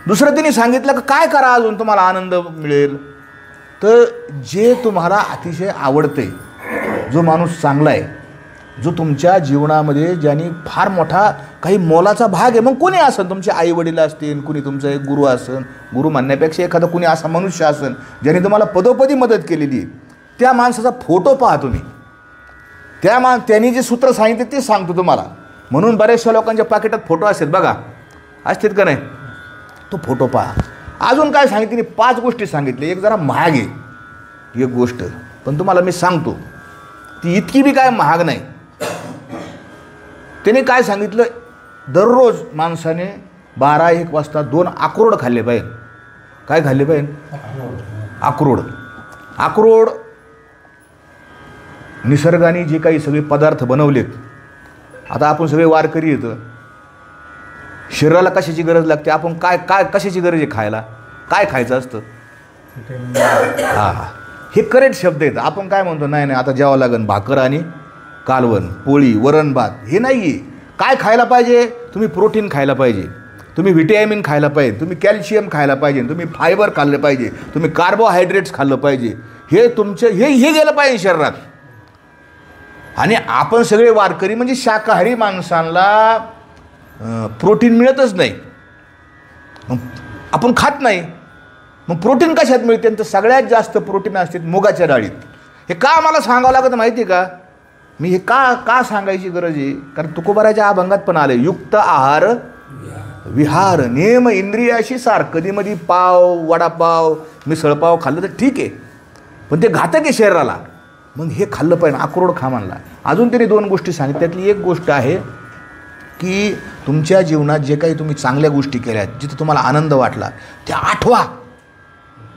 दुसरं त्यांनी सांगितलं की काय करा अजून तुम्हाला आनंद मिळेल, तर जे तुम्हाला अतिशय आवडते, जो माणूस चांगला आहे, जो तुमच्या जीवनामध्ये ज्यांनी फार मोठा काही मोलाचा भाग आहे, मग कोणी असेल, तुमचे आई वडील असतील, कुणी तुमचा एक गुरु असेल, गुरु म्हणण्यापेक्षा एखादा कुणी असा मनुष्य असेल ज्याने तुम्हाला पदोपदी मदत केलेली आहे, त्या माणसाचा फोटो पहा तुम्ही. त्यांनी जे सूत्र सांगितले ते सांगतो तुम्हाला. म्हणून बऱ्याचशा लोकांच्या पाकिटात फोटो असतात बघा, असतात का नाही, तो फोटो पहा. अजून काय सांगितले, 5 गोष्टी सांगितले. एक जरा महाग आहे एक गोष्ट, पण तुम्हाला मी सांगतो ती इतकी बी काय महाग नाही. त्याने काय सांगितलं, दररोज माणसाने 12-1 वाजता 2 अक्रोड खाल्ले पाहिजे. काय खाल्ले पाहिजे, अक्रोड. अक्रोड निसर्गाने जे काही सगळे पदार्थ बनवलेत, आता आपण सगळे वारकरी येतं, शरीराला कशाची गरज लागते, आपण काय काय कशाची गरज आहे खायला, काय खायचं असतं, हां, हे करेक्ट शब्द आहेत. आपण काय म्हणतो, नाही नाही आता जेवावं लागेल भाकर आणि कालवण, पोळी, वरण भात, हे नाही आहे. काय खायला पाहिजे, तुम्ही प्रोटीन खायला पाहिजे, तुम्ही व्हिटॅमिन खायला पाहिजे, तुम्ही कॅल्शियम खायला पाहिजे, तुम्ही फायबर खाल्लं पाहिजे, तुम्ही कार्बोहायड्रेट्स खाल्लं पाहिजे. हे तुमचं हे गेलं पाहिजे शरीरात. आणि आपण सगळे वारकरी म्हणजे शाकाहारी माणसांना प्रोटीन मिळतच नाही, मग आपण खात नाही. मग प्रोटीन कशात मिळते, तर सगळ्यात जास्त प्रोटीन असते मुगाच्या डाळीत. हे का मला सांगावं लागतं माहिती आहे का, मी हे का सांगायची गरज आहे, कारण तुकोबाराच्या अभंगात पण आले, युक्त आहार विहार नेम इंद्रियाशी सार. कधी मधी पाव, वडापाव, मिसळपाव खाल्लं तर ठीक आहे, पण ते घातक आहे शरीराला, मग हे खाल्लं पाहिजे. अक्रोड खा म्हणला. अजून त्यांनी 2 गोष्टी सांगितल्या. त्यातली एक गोष्ट आहे की तुमच्या जीवनात जे काही तुम्ही चांगल्या गोष्टी केल्यात, जिथं तुम्हाला आनंद वाटला, त्या आठवा.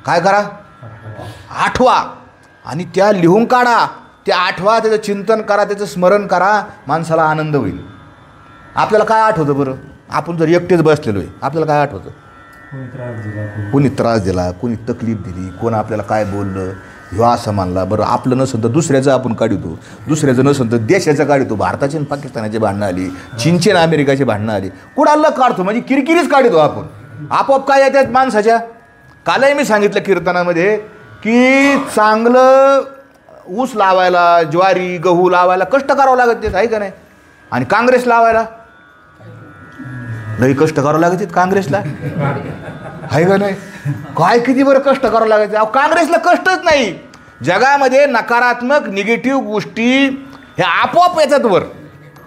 काय करा, आठवा, आणि त्या लिहून काढा, त्या आठवा, त्याचं चिंतन करा, त्याचं स्मरण करा, माणसाला आनंद होईल. आपल्याला काय आठवतं बरं, आपण जर एकटेच बसलेलो आहे, आपल्याला काय आठवतं, कोणी त्रास दिला, कोणी तकलीफ दिली, कोण आपल्याला काय बोललं, ह्यो असं मानला. बरं आपलं नसेल तर दुसऱ्याचं आपण काढतो, दुसऱ्याचं नसेल तर देशाचं काढतो. भारताची आणि पाकिस्तानाची भांडणं आली, चीनची आणि अमेरिकाची भांडणं आली, कुणाला काढतो, म्हणजे किरकिरीच काढतो आपण. आपोआप काय येतात माणसाच्या. कालही मी सांगितलं कीर्तनामध्ये की चांगलं ऊस लावायला, ज्वारी, गहू लावायला कष्ट करावं लागत ते, आहे का नाही. आणि काँग्रेस लावायला लई कष्ट करावं लागत काँग्रेसला, आहे का नाही. काय किती बरं कष्ट करावं लागायचं. काँग्रेसला कष्टच नाही. जगामध्ये नकारात्मक निगेटिव्ह गोष्टी ह्या आपोआप येतात वर,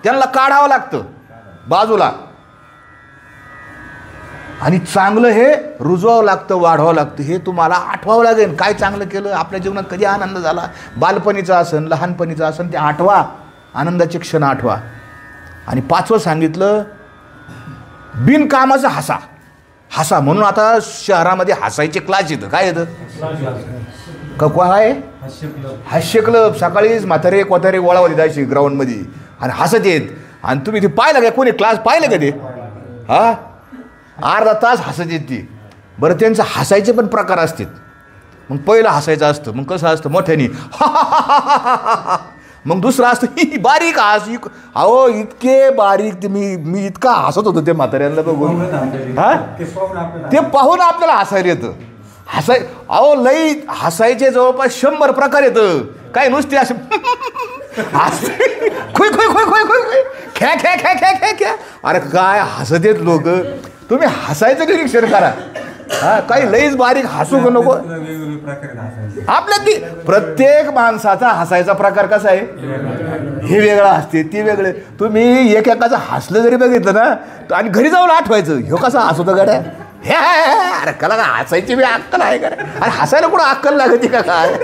त्यांना काढावं लागतं बाजूला, आणि चांगलं हे रुजवावं लागतं, वाढवावं लागतं. हे तुम्हाला आठवावं लागेल, काय चांगलं केलं आपल्या जीवनात, कधी आनंद झाला, बालपणीचा असन, लहानपणीचा असन, ते आठवा, आनंदाचे क्षण आठवा. आणि 5वं सांगितलं, बिनकामाचा हसा. हसा म्हणून आता शहरामध्ये हसायचे क्लास येतं. काय येतं, काय हास्य क्लब. सकाळीच म्हातारे कोतारे गोळावली जायची ग्राउंडमध्ये आणि हसत येत. आणि तुम्ही ते पाहिलं का, कोणी क्लास पाहिलं का ते, हा, अर्धा तास हसत येत ती. बरं त्यांचं हसायचे पण प्रकार असतात. मग पहिलं हसायचं असतं, मग कसं असतं, मोठ्याने मग दुसरं असतं ही बारीक हास. अहो इतके बारीक, मी इतका हसत होतो ते म्हाताऱ्यांना बघून, हा, ते पाहून आपल्याला हसायला येतं. अहो लई हसायचे जवळपास 100 प्रकार येतं. काय नुसते असे खुय खुय खुय खुय खुय ख्या ख्या ख्या ख्या ख्या ख्या. अरे काय हसत येत लोक. तुम्ही हसायचं निरीक्षण करा. हा काही लईच बारीक हसू नको. आपल्या ती प्रत्येक माणसाचा हसायचा प्रकार कसा आहे, हे वेगळं असते ती वेगळे. तुम्ही एकेकाचं हसलं जरी बघितलं ना आणि घरी जाऊन आठवायचं ह्यो कसा हसवतो गड्या, हे अरे कला का हसायची बी अक्कल आहे का रे, अरे हसायला कुठं अक्कल लागते का काय,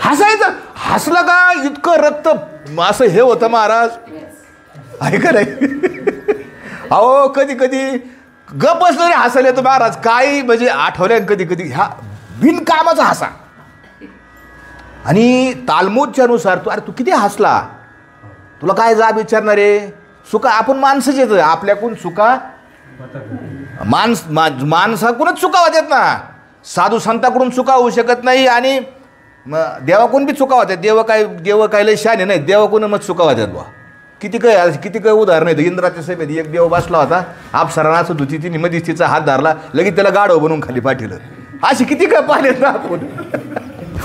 हसायचं हसलं का इतकं रक्त असं हे होतं महाराज, आहे का नाही. अहो कधी कधी गप बसलं रे हसायला येतो महाराज, काही म्हणजे आठवल्या कधी कधी ह्या बिनकामाचा हसा. आणि तालमूदच्या नुसार तू अरे तू किती हसला, तुला काय जाब विचारणार रे, चुका आपण माणसंच येतं आपल्याकडून चुका माणसाकडूनच चुका होतात ना, साधू संताकडून चुका होऊ शकत नाही आणि देवाकडून बी चुका होत्यात. देव काय लय शाने नाही, देवाकडून मग चुका होत्यात बा. किती काय उदाहरण आहे. इंद्राच्या सभेत एक देव बसला होता, अप्सरा नाचत होती, तिने मधीच तिचा हात धरला, लगेच त्याला गाढव बनवून खाली पाठवलं. अशी किती काय पाहिलेत ना आपण,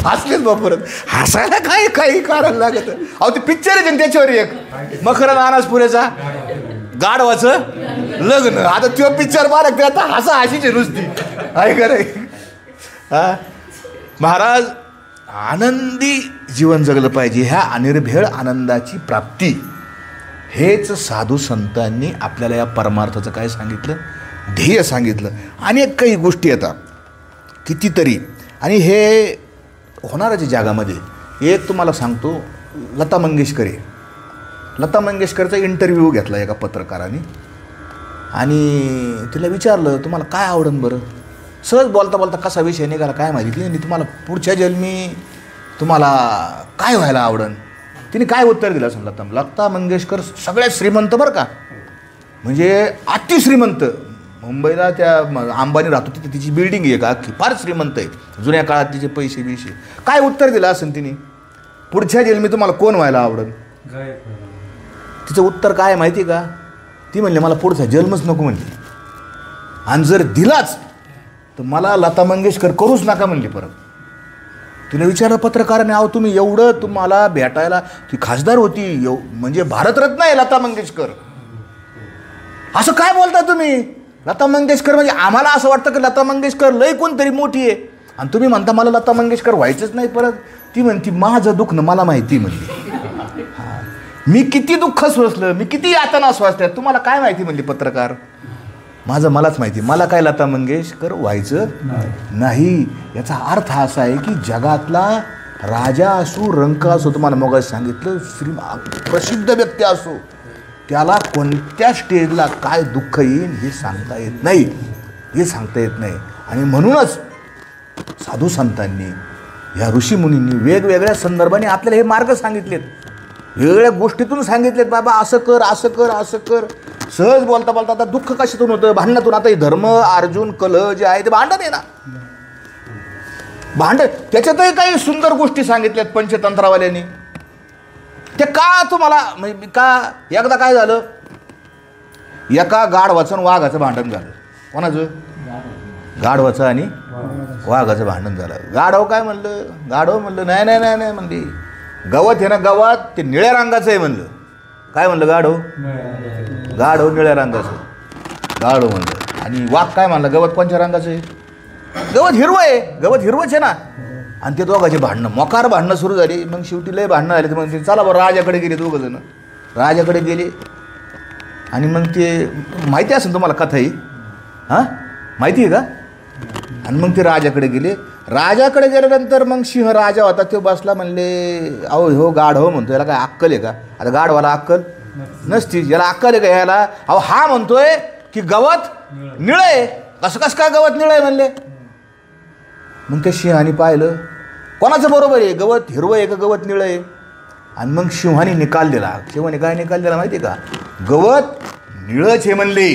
हसलेच बा. परत हसायला काही कारण लागत. अहो ते पिक्चर आहे त्याच्यावर एक मकरंद अनासपुरेचा गाढवाचं लग्न, आता तो पिक्चर बारक आता हसायची नुसती, आहे का रे. हा महाराज आनंदी जीवन जगलं पाहिजे, ह्या अनिर्भेळ आनंदाची प्राप्ती हेच साधू संतांनी आपल्याला या परमार्थाचं काय सांगितलं, ध्येय सांगितलं. अनेक काही गोष्टी येतात कितीतरी, आणि हे होणाराच्या जगामध्ये. एक तुम्हाला सांगतो, लता मंगेशकरचा इंटरव्ह्यू घेतला एका पत्रकाराने आणि तिला विचारलं तुम्हाला काय आवडन बरं. सहज बोलता बोलता कसा विषय निघाला काय माहिती, आणि तुम्हाला पुढच्या जन्मी तुम्हाला काय व्हायला आवडन. तिने काय उत्तर दिलं असं, लता मंगेशकर सगळ्यात श्रीमंत बरं का, म्हणजे अतिश्रीमंत. मुंबईला त्या अंबानी राहतो तिथे तिची बिल्डिंग आहे का अख्खी, फार श्रीमंत आहे, जुन्या काळात तिचे पैसे बिशे. काय उत्तर दिलं असं तिने, पुढच्या जन्मी तुम्हाला कोण व्हायला आवडन. तिचं उत्तर काय माहिती का, ती म्हणली मला पुढचा जन्मच नको म्हणली, आणि जर दिलाच तर मला लता मंगेशकर करूच नका म्हणली. परत तिला विचारलं पत्रकाराने, अहो तुम्ही एवढं तुम्हाला भेटायला, ती खासदार होती, म्हणजे भारतरत्न आहे लता मंगेशकर, असं काय बोलता तुम्ही. लता मंगेशकर म्हणजे आम्हाला असं वाटतं की लता मंगेशकर लय कोणतरी मोठी आहे, आणि तुम्ही म्हणता मला लता मंगेशकर व्हायचंच नाही. परत ती म्हणती माझं दुखणं मला माहिती म्हणली, मी किती दुःख सोसलं, मी किती यातना सोसल्यात तुम्हाला काय माहिती म्हणली पत्रकार, माझं मलाच माहिती, मला काय लता मंगेशकर व्हायचं नाही. याचा अर्थ असा आहे की जगातला राजा असो, रंक असो, तुम्हाला मग सांगितलं प्रसिद्ध व्यक्ती असो, त्याला कोणत्या स्टेजला काय दुःख येईल हे सांगता येत नाही. आणि म्हणूनच साधू संतांनी, या ऋषीमुनींनी वेगवेगळ्या संदर्भाने आपल्याला हे मार्ग सांगितलेत, वेगवेगळ्या गोष्टीतून सांगितलेत, बाबा असं कर असं कर असं कर. सहज बोलता बोलता आता दुःख कशातून होतं, भांडणातून. आता हे धर्म अर्जुन कलह जे आहे ते भांडण आहे ना, भांडण. त्याच्यातही काही सुंदर गोष्टी सांगितल्यात पंचतंत्रावाल्यांनी. ते का तुम्हाला म्हणजे का, एकदा काय झालं, एका गाढवाचं आणि वाघाचं भांडण झालं. कोणाचं, गाढवाचं आणि वाघाचं भांडण झालं. गाढव काय म्हणलं, गाढव म्हणलं नाही नाही नाही नाही म्हणली, गवत आहे ना गवत ते निळ्या रंगाचं आहे म्हणलं. काय म्हणलं गाढव, गाढव निळ्या रंगाचं, गाढव म्हणलं. आणि वाघ काय म्हणलं, गवत कोणत्या रंगाचं आहे, गवत हिरवं आहे, गवत हिरवंच आहे ना. आणि ते दोघांचे भांडणं, मोकार भांडणं सुरू झाली. मग शेवटी लय भांडणं झाली, तर मग ते चला बरं राजाकडे गेले, दोघं जण राजाकडे गेले. आणि मग ते माहिती असेल तुम्हाला कथा ही, हां माहिती आहे का. आणि मग ते राजाकडे गेले. राजाकडे गेल्यानंतर मग सिंह राजा होता, तो बसला, म्हणले अहो हो गाढव म्हणतो, याला काय अक्कल आहे का. आता गाढवाला अक्कल नसती, याला अक्कल आहे का याला. अहो हा म्हणतोय की गवत निळं आहे, कसं कसं काय गवत निळं आहे म्हणले. मग त्या सिंहाने पाहिलं कोणाचं बरोबर आहे, गवत हिरवं आहे का गवत निळं आहे. आणि मग सिंहाने निकाल दिला. सिंहाने काय निकाल दिला माहिती आहे का, गवत निळंच हे म्हणले.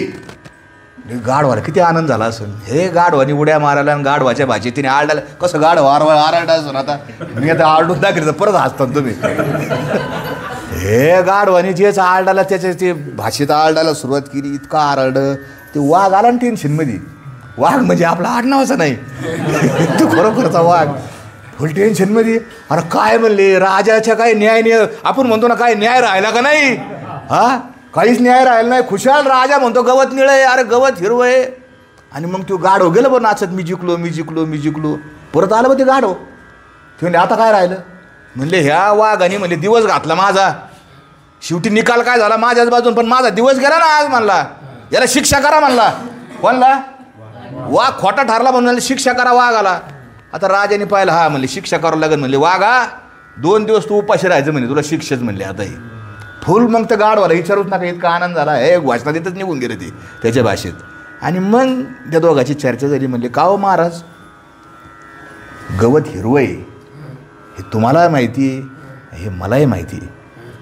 गाढवाला किती आनंद झाला असेल. हे गाढवानी उड्या मारायला आणि गाढवाच्या भाषेत तिने आरडायला, कसं गाढव आरडा असून आता मी आता आरडून दाखवलं तर परत हसतात तुम्ही. हे गाढवानी जेच आरडाला त्याच्या ते भाषेत आरडायला सुरुवात केली, इतका आरड. ते वाघ आला ना टेन्शनमध्ये. वाघ म्हणजे आपला आडनावाचा नाही, तो खरोखरचा वाघ. फुल टेन्शनमध्ये. अरे काय म्हणले, राजाच्या काय न्याय आपण म्हणतो ना, काय न्याय राहिला का नाही. हा काहीच न्याय राहिला नाही. खुशाल राजा म्हणतो गवत निळं आहे, अरे गवत हिरवं आहे. आणि मग तो गाढव गेलं बरं नाचत, मी जिंकलो मी जिंकलो मी जिंकलो. परत आलं बरं ते गाढव. ते म्हणले आता काय राहिलं? म्हणले ह्या वाघाने म्हणले दिवस घातला माझा, शेवटी निकाल काय झाला माझ्याच बाजून, पण माझा दिवस गेला ना आज. म्हणला याला शिक्षा करा म्हणला. कोणला? वाघ खोटा ठरला म्हणून शिक्षा करा वाघाला. आता राजाने पाहिलं, हा म्हणले शिक्षा करावं लागेल. म्हणले वाघा 2 दिवस तू उपाशी राहायचं म्हणे, तुला शिक्षाच म्हणले आता ही फुल. मग तर गाढवाला विचारूच नका, इतका आनंद झाला. हे वाचना देतच निघून गेले ते त्याच्या भाषेत. आणि मग त्या दोघांची चर्चा झाली. म्हणले का हो महाराज, गवत हिरवं आहे हे तुम्हाला माहिती आहे, हे मलाही माहिती आहे.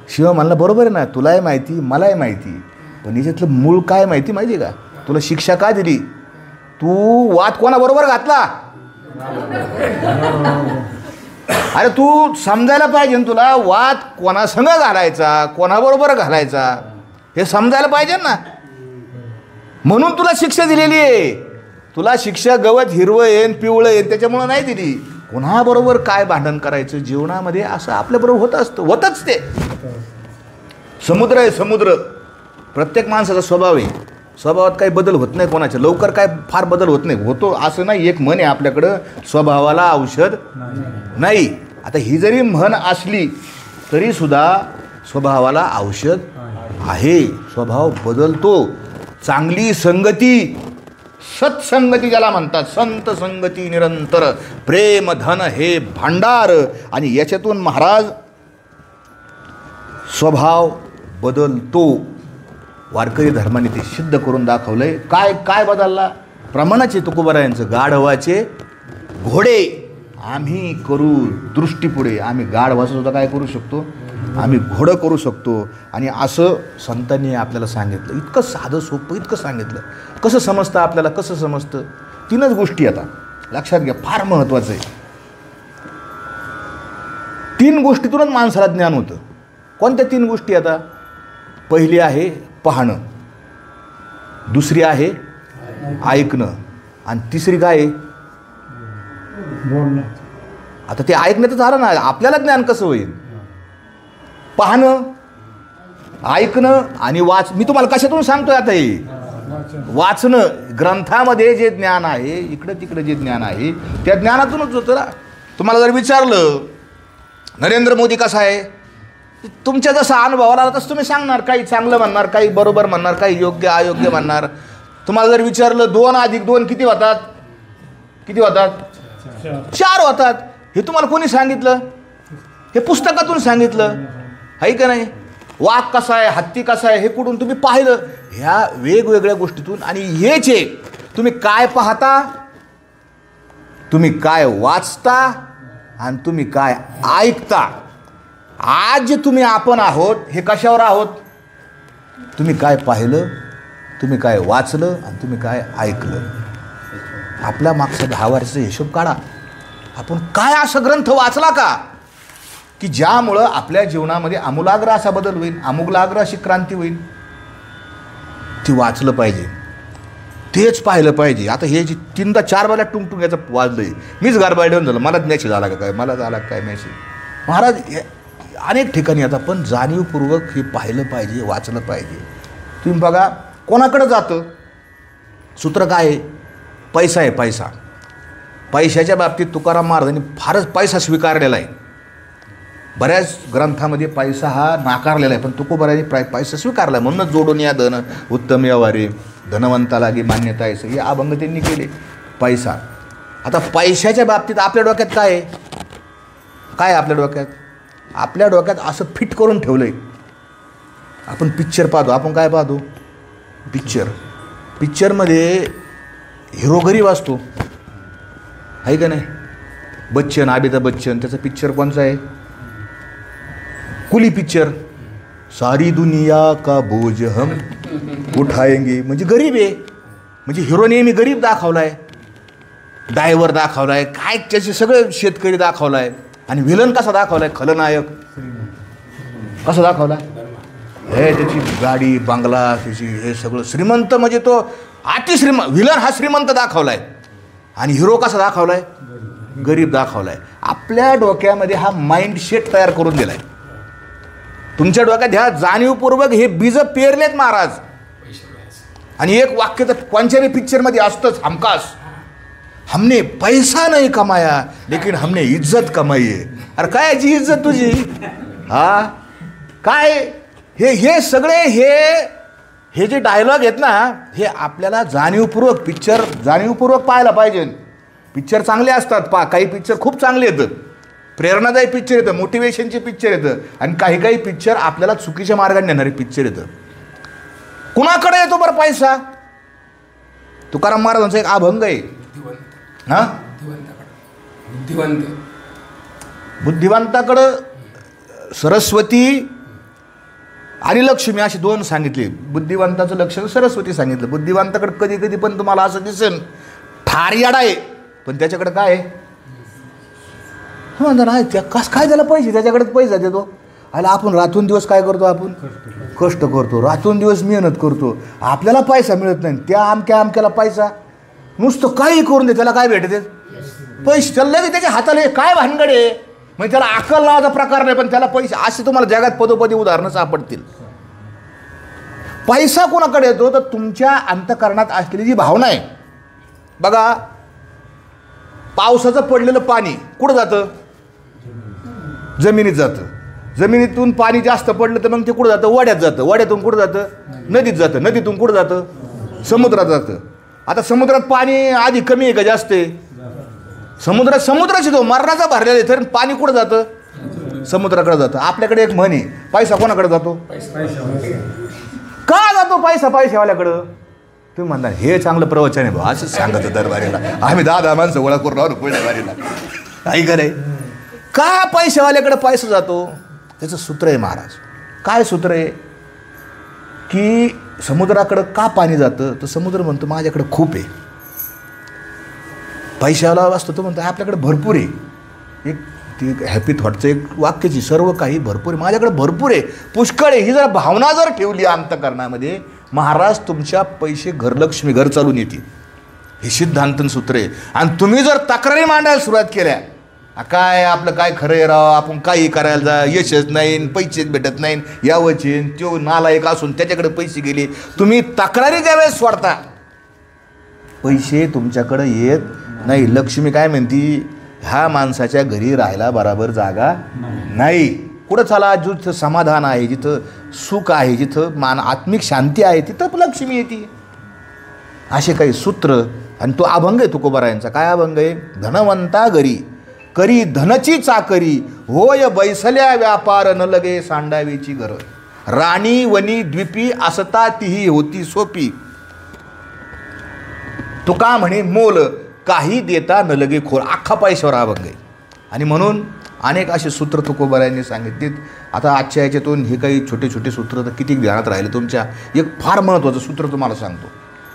शिव म्हणला बरोबर आहे ना, तुलाही माहिती मलाही माहिती, पण याच्यातलं मूळ काय माहिती आहे का? तुला शिक्षा का दिली? तू वाद कोणाबरोबर घातला? अरे तू समजायला पाहिजे ना, तुला वाद कोणासंग घालायचा, कोणाबरोबर घालायचा हे समजायला पाहिजे ना. म्हणून तुला शिक्षा दिलेली आहे. तुला शिक्षा गवत हिरवं येईन पिवळं येईन त्याच्यामुळं नाही दिली. कोणाबरोबर काय भांडण करायचं जीवनामध्ये असं आपल्याबरोबर होत असतं, होतच ते. समुद्र आहे समुद्र. प्रत्येक माणसाचा स्वभाव आहे, स्वभावात काही बदल होत नाही कोणाच्या, लवकर काय फार बदल होत नाही. होतो असं नाही. एक म्हण आहे आपल्याकडं, स्वभावाला औषध नाही. आता ही जरी म्हण असली तरीसुद्धा स्वभावाला औषध आहे. स्वभाव बदलतो. चांगली संगती, सत्संगती ज्याला म्हणतात, संत संगती निरंतर, प्रेम धन हे भांडार. आणि याच्यातून महाराज स्वभाव बदलतो. वारकरी धर्माने ते सिद्ध करून दाखवलंय. काय काय बदलला? प्रमाणाचे तुकोबारायांचं, गाढवाचे घोडे आम्ही करू दृष्टीपुढे. आम्ही गाढवाचं सुद्धा काय करू शकतो? आम्ही घोडं करू शकतो. आणि असं संतांनी आपल्याला सांगितलं. इतकं साधं सोपं इतकं सांगितलं. कसं समजतं आपल्याला? कसं समजतं? 3च गोष्टी आता लक्षात घ्या, फार महत्त्वाचं आहे. 3 गोष्टीतूनच माणसाला ज्ञान होतं. कोणत्या 3 गोष्टी? आता पहिली आहे पाहणं, दुसरी आहे ऐकणं, आणि तिसरी काय आहे? बोलणं. आता ते ऐकण्याचं झालं ना, आपल्याला ज्ञान कसं होईल? पाहणं, ऐकणं आणि मी तुम्हाला कशातून सांगतोय आता? हे वाचणं. ग्रंथामध्ये जे ज्ञान आहे, इकडं तिकडं जे ज्ञान आहे त्या ज्ञानातूनच होतं ना. तुम्हाला जर विचारलं नरेंद्र मोदी कसा आहे, तुमच्या जसा अनुभवाला आला तसं तुम्ही सांगणार. काही चांगलं म्हणणार, काही बरोबर म्हणणार, काही योग्य अयोग्य म्हणणार. तुम्हाला जर विचारलं 2 अधिक 2 किती होतात? किती होतात? 4 होतात. हे तुम्हाला कोणी सांगितलं? हे पुस्तकातून सांगितलं आहे का नाही? वाघ कसा आहे, हत्ती कसा आहे हे कुठून तुम्ही पाहिलं? ह्या वेगवेगळ्या गोष्टीतून. आणि हेच तुम्ही काय पाहता, तुम्ही काय वाचता आणि तुम्ही काय ऐकता. आज जे तुम्ही आपण आहोत हे कशावर आहोत? तुम्ही काय पाहिलं, तुम्ही काय वाचलं आणि तुम्ही काय ऐकलं. आपल्या मागचा 10 वर्षाचा हिशोब काढा. आपण काय असं ग्रंथ वाचला का की ज्यामुळं आपल्या जीवनामध्ये आमूलाग्र असा बदल होईल, आमूलाग्र अशी क्रांती होईल? ती वाचलं पाहिजे, तेच पाहिलं पाहिजे. आता हे जी 3दा 4 वेळा टुंगटुंग याचं वाजलंय, मीच गारबायडून झालं, मलाच मॅसेज आला का काय, मला झाला काय मॅसेज. महाराज अनेक ठिकाणी आता पण जाणीवपूर्वक हे पाहिलं पाहिजे, वाचलं पाहिजे. तुम्ही बघा कोणाकडं जातं सूत्र काय आहे? पैसा आहे. पैसा. पैशाच्या बाबतीत तुकाराम महाराजांनी फारच पैसा स्वीकारलेला आहे. बऱ्याच ग्रंथामध्ये पैसा हा नाकारलेला आहे, पण तुकोबारायांनी पैसा स्वीकारला. म्हणूनच जोडून या धन उत्तम व्यवहारे, धनवंताला गी मान्यता आहे, हे अभंग त्यांनी केले. पैसा. आता पैशाच्या बाबतीत आपल्या डोक्यात काय आहे? काय आपल्या डोक्यात? आपल्या डोक्यात असं फिट करून ठेवलं आहे. आपण पिक्चर पाहतो. आपण काय पाहतो? पिक्चर. पिक्चरमध्ये हिरो गरीब असतो आहे का नाही? बच्चन, अमिताभ बच्चन, त्याचा पिक्चर कोणचा आहे? कुली पिक्चर. सारी दुनिया का बोझ हम उठाएंगे. म्हणजे गरीब आहे, म्हणजे हिरो नेहमी गरीब दाखवला आहे. ड्रायव्हर दाखवला आहे, काय त्याचे सगळे शेतकरी दाखवला आहे. आणि विलन कसा दाखवला आहे? खलनायक कसा दाखवला? हे त्याची गाडी बंगला, त्याची हे सगळं श्रीमंत, म्हणजे तो अतिश्रीमंत. विलन हा श्रीमंत दाखवला आहे आणि हिरो कसा दाखवला आहे? गरीब दाखवला आहे. आपल्या डोक्यामध्ये हा माइंड सेट तयार करून दिला आहे. तुमच्या डोक्यात ह्या जाणीवपूर्वक हे बीज पेरलेत महाराज. आणि एक वाक्य तर कोणत्याही पिक्चरमध्ये असतंच हमखास, हमने पैसा नाही कमाया लेकिन हमने इज्जत कमाई आहे. अरे काय याची इज्जत तुझी? हा काय हे सगळे हे जे डायलॉग आहेत ना, हे आपल्याला जाणीवपूर्वक जाणीवपूर्वक पाहायला पाहिजे. पिक्चर चांगले असतात काही पिक्चर खूप चांगले येतं, प्रेरणादायी पिक्चर येतं, मोटिवेशनचे पिक्चर येतं, आणि काही पिक्चर आपल्याला चुकीच्या मार्गाने नेणारे पिक्चर येतं. कुणाकडे येतो बरं पैसा? तुकाराम महाराजांचा एक अभंग आहे. हा, बुद्धिवंताकडं सरस्वती आणि लक्ष्मी अशी दोन सांगितली. बुद्धिवंताचं लक्षण सरस्वती सांगितलं. बुद्धिवंताकडे कधी कधी पण तुम्हाला असं दिसेल ठार याडा आहे, पण त्याच्याकडे काय आहे म्हणता नाही, त्या काय त्याला पैसे, त्याच्याकडेच पैसा देतो. आला आपण रातून दिवस काय करतो, आपण कष्ट करतो, रातून दिवस मेहनत करतो, आपल्याला पैसा मिळत नाही. त्या अमक्याला पैसा, नुसतं काही करून दे, त्याला काय भेटते? पैसे. त्याला लगेच त्याच्या हाताला काय भानगडे, म्हणजे त्याला अक्कल नावाचा प्रकार नाही, पण त्याला पैसे. असे तुम्हाला जगात पदोपदी उदाहरणं सापडतील. पैसा कोणाकडे येतो? तर तुमच्या अंतःकरणात असलेली जी भावना आहे. बघा, पावसाचं पडलेलं पाणी कुठं जातं? जमिनीत जातं. जमिनीतून पाणी जास्त पडलं तर मग ते कुठं जातं? वड्यात जातं. वड्यातून कुठं जातं? नदीत जातं. नदीतून कुठं जातं? समुद्रात जातं. आता समुद्रात पाणी आधी कमी आहे का जास्त आहे? समुद्राची तो मरणाचा भरलेला आहे, तर पाणी कुठं जातं? समुद्राकडे जातं. आपल्याकडे एक म्हण आहे, पैसा कोणाकडे जातो? का जातो पैसा पैशावाल्याकडं? तुम्ही म्हणता हे चांगलं प्रवचन आहे भाऊ, असंच सांगत दरबारीला. आम्ही 10 माणसं गोळा करून राहू पुढल्या बारीला. काही करे का पैशावाल्याकडे पैसा जातो? त्याचं सूत्र आहे महाराज. काय सूत्र आहे? की समुद्राकडं का पाणी जातं? तर समुद्र म्हणतो माझ्याकडे खूप आहे. पैशावाला असतो तो म्हणतो आपल्याकडे भरपूर आहे. एक ती हॅपी थॉटचं एक वाक्याची, सर्व काही भरपूर आहे, माझ्याकडे भरपूर आहे, पुष्कळ आहे. ही जर भावना जर ठेवली अंतःकरणामध्ये, महाराज तुमच्या पैसे घरलक्ष्मी घर चालून येतील. हे सिद्धांतन सूत्र आहे. आणि तुम्ही जर तक्रारी मांडायला सुरुवात केल्या, काय आपलं काय खरं आहे राव, आपण काही करायला जा, यशच नाही, पैसेच भेटत नाही, यावचीन तो नालायक असून त्याच्याकडे पैसे गेले, तुम्ही तक्रारी त्यावेळेस सोडता, पैसे तुमच्याकडे येत नाही. लक्ष्मी काय म्हणती? ह्या माणसाच्या घरी राहायला बराबर जागा नाही. कुठं चला, जिथं समाधान आहे, जिथं सुख आहे, जिथं आत्मिक शांती आहे, तिथं लक्ष्मी येते. असे काही सूत्र. आणि तो अभंग आहे तुकोबारायांचा. काय अभंग आहे? धनवंता घरी करी धनची चाकरी, होय बैसल्या व्यापार न लगे सांडावीची घर. राणी वनी द्वीपी असता तीही होती सोपी, तुका म्हणे मोल काही देता न लगे खोर. अख्खा पैशावर अभंग आहे. आणि म्हणून अनेक असे सूत्र तुकोबारायांनी सांगितलेत. आता आजच्या याच्यातून हे काही छोटे छोटे सूत्र तर किती ध्यानात राहिले तुमच्या. एक फार महत्त्वाचं सूत्र तुम्हाला सांगतो,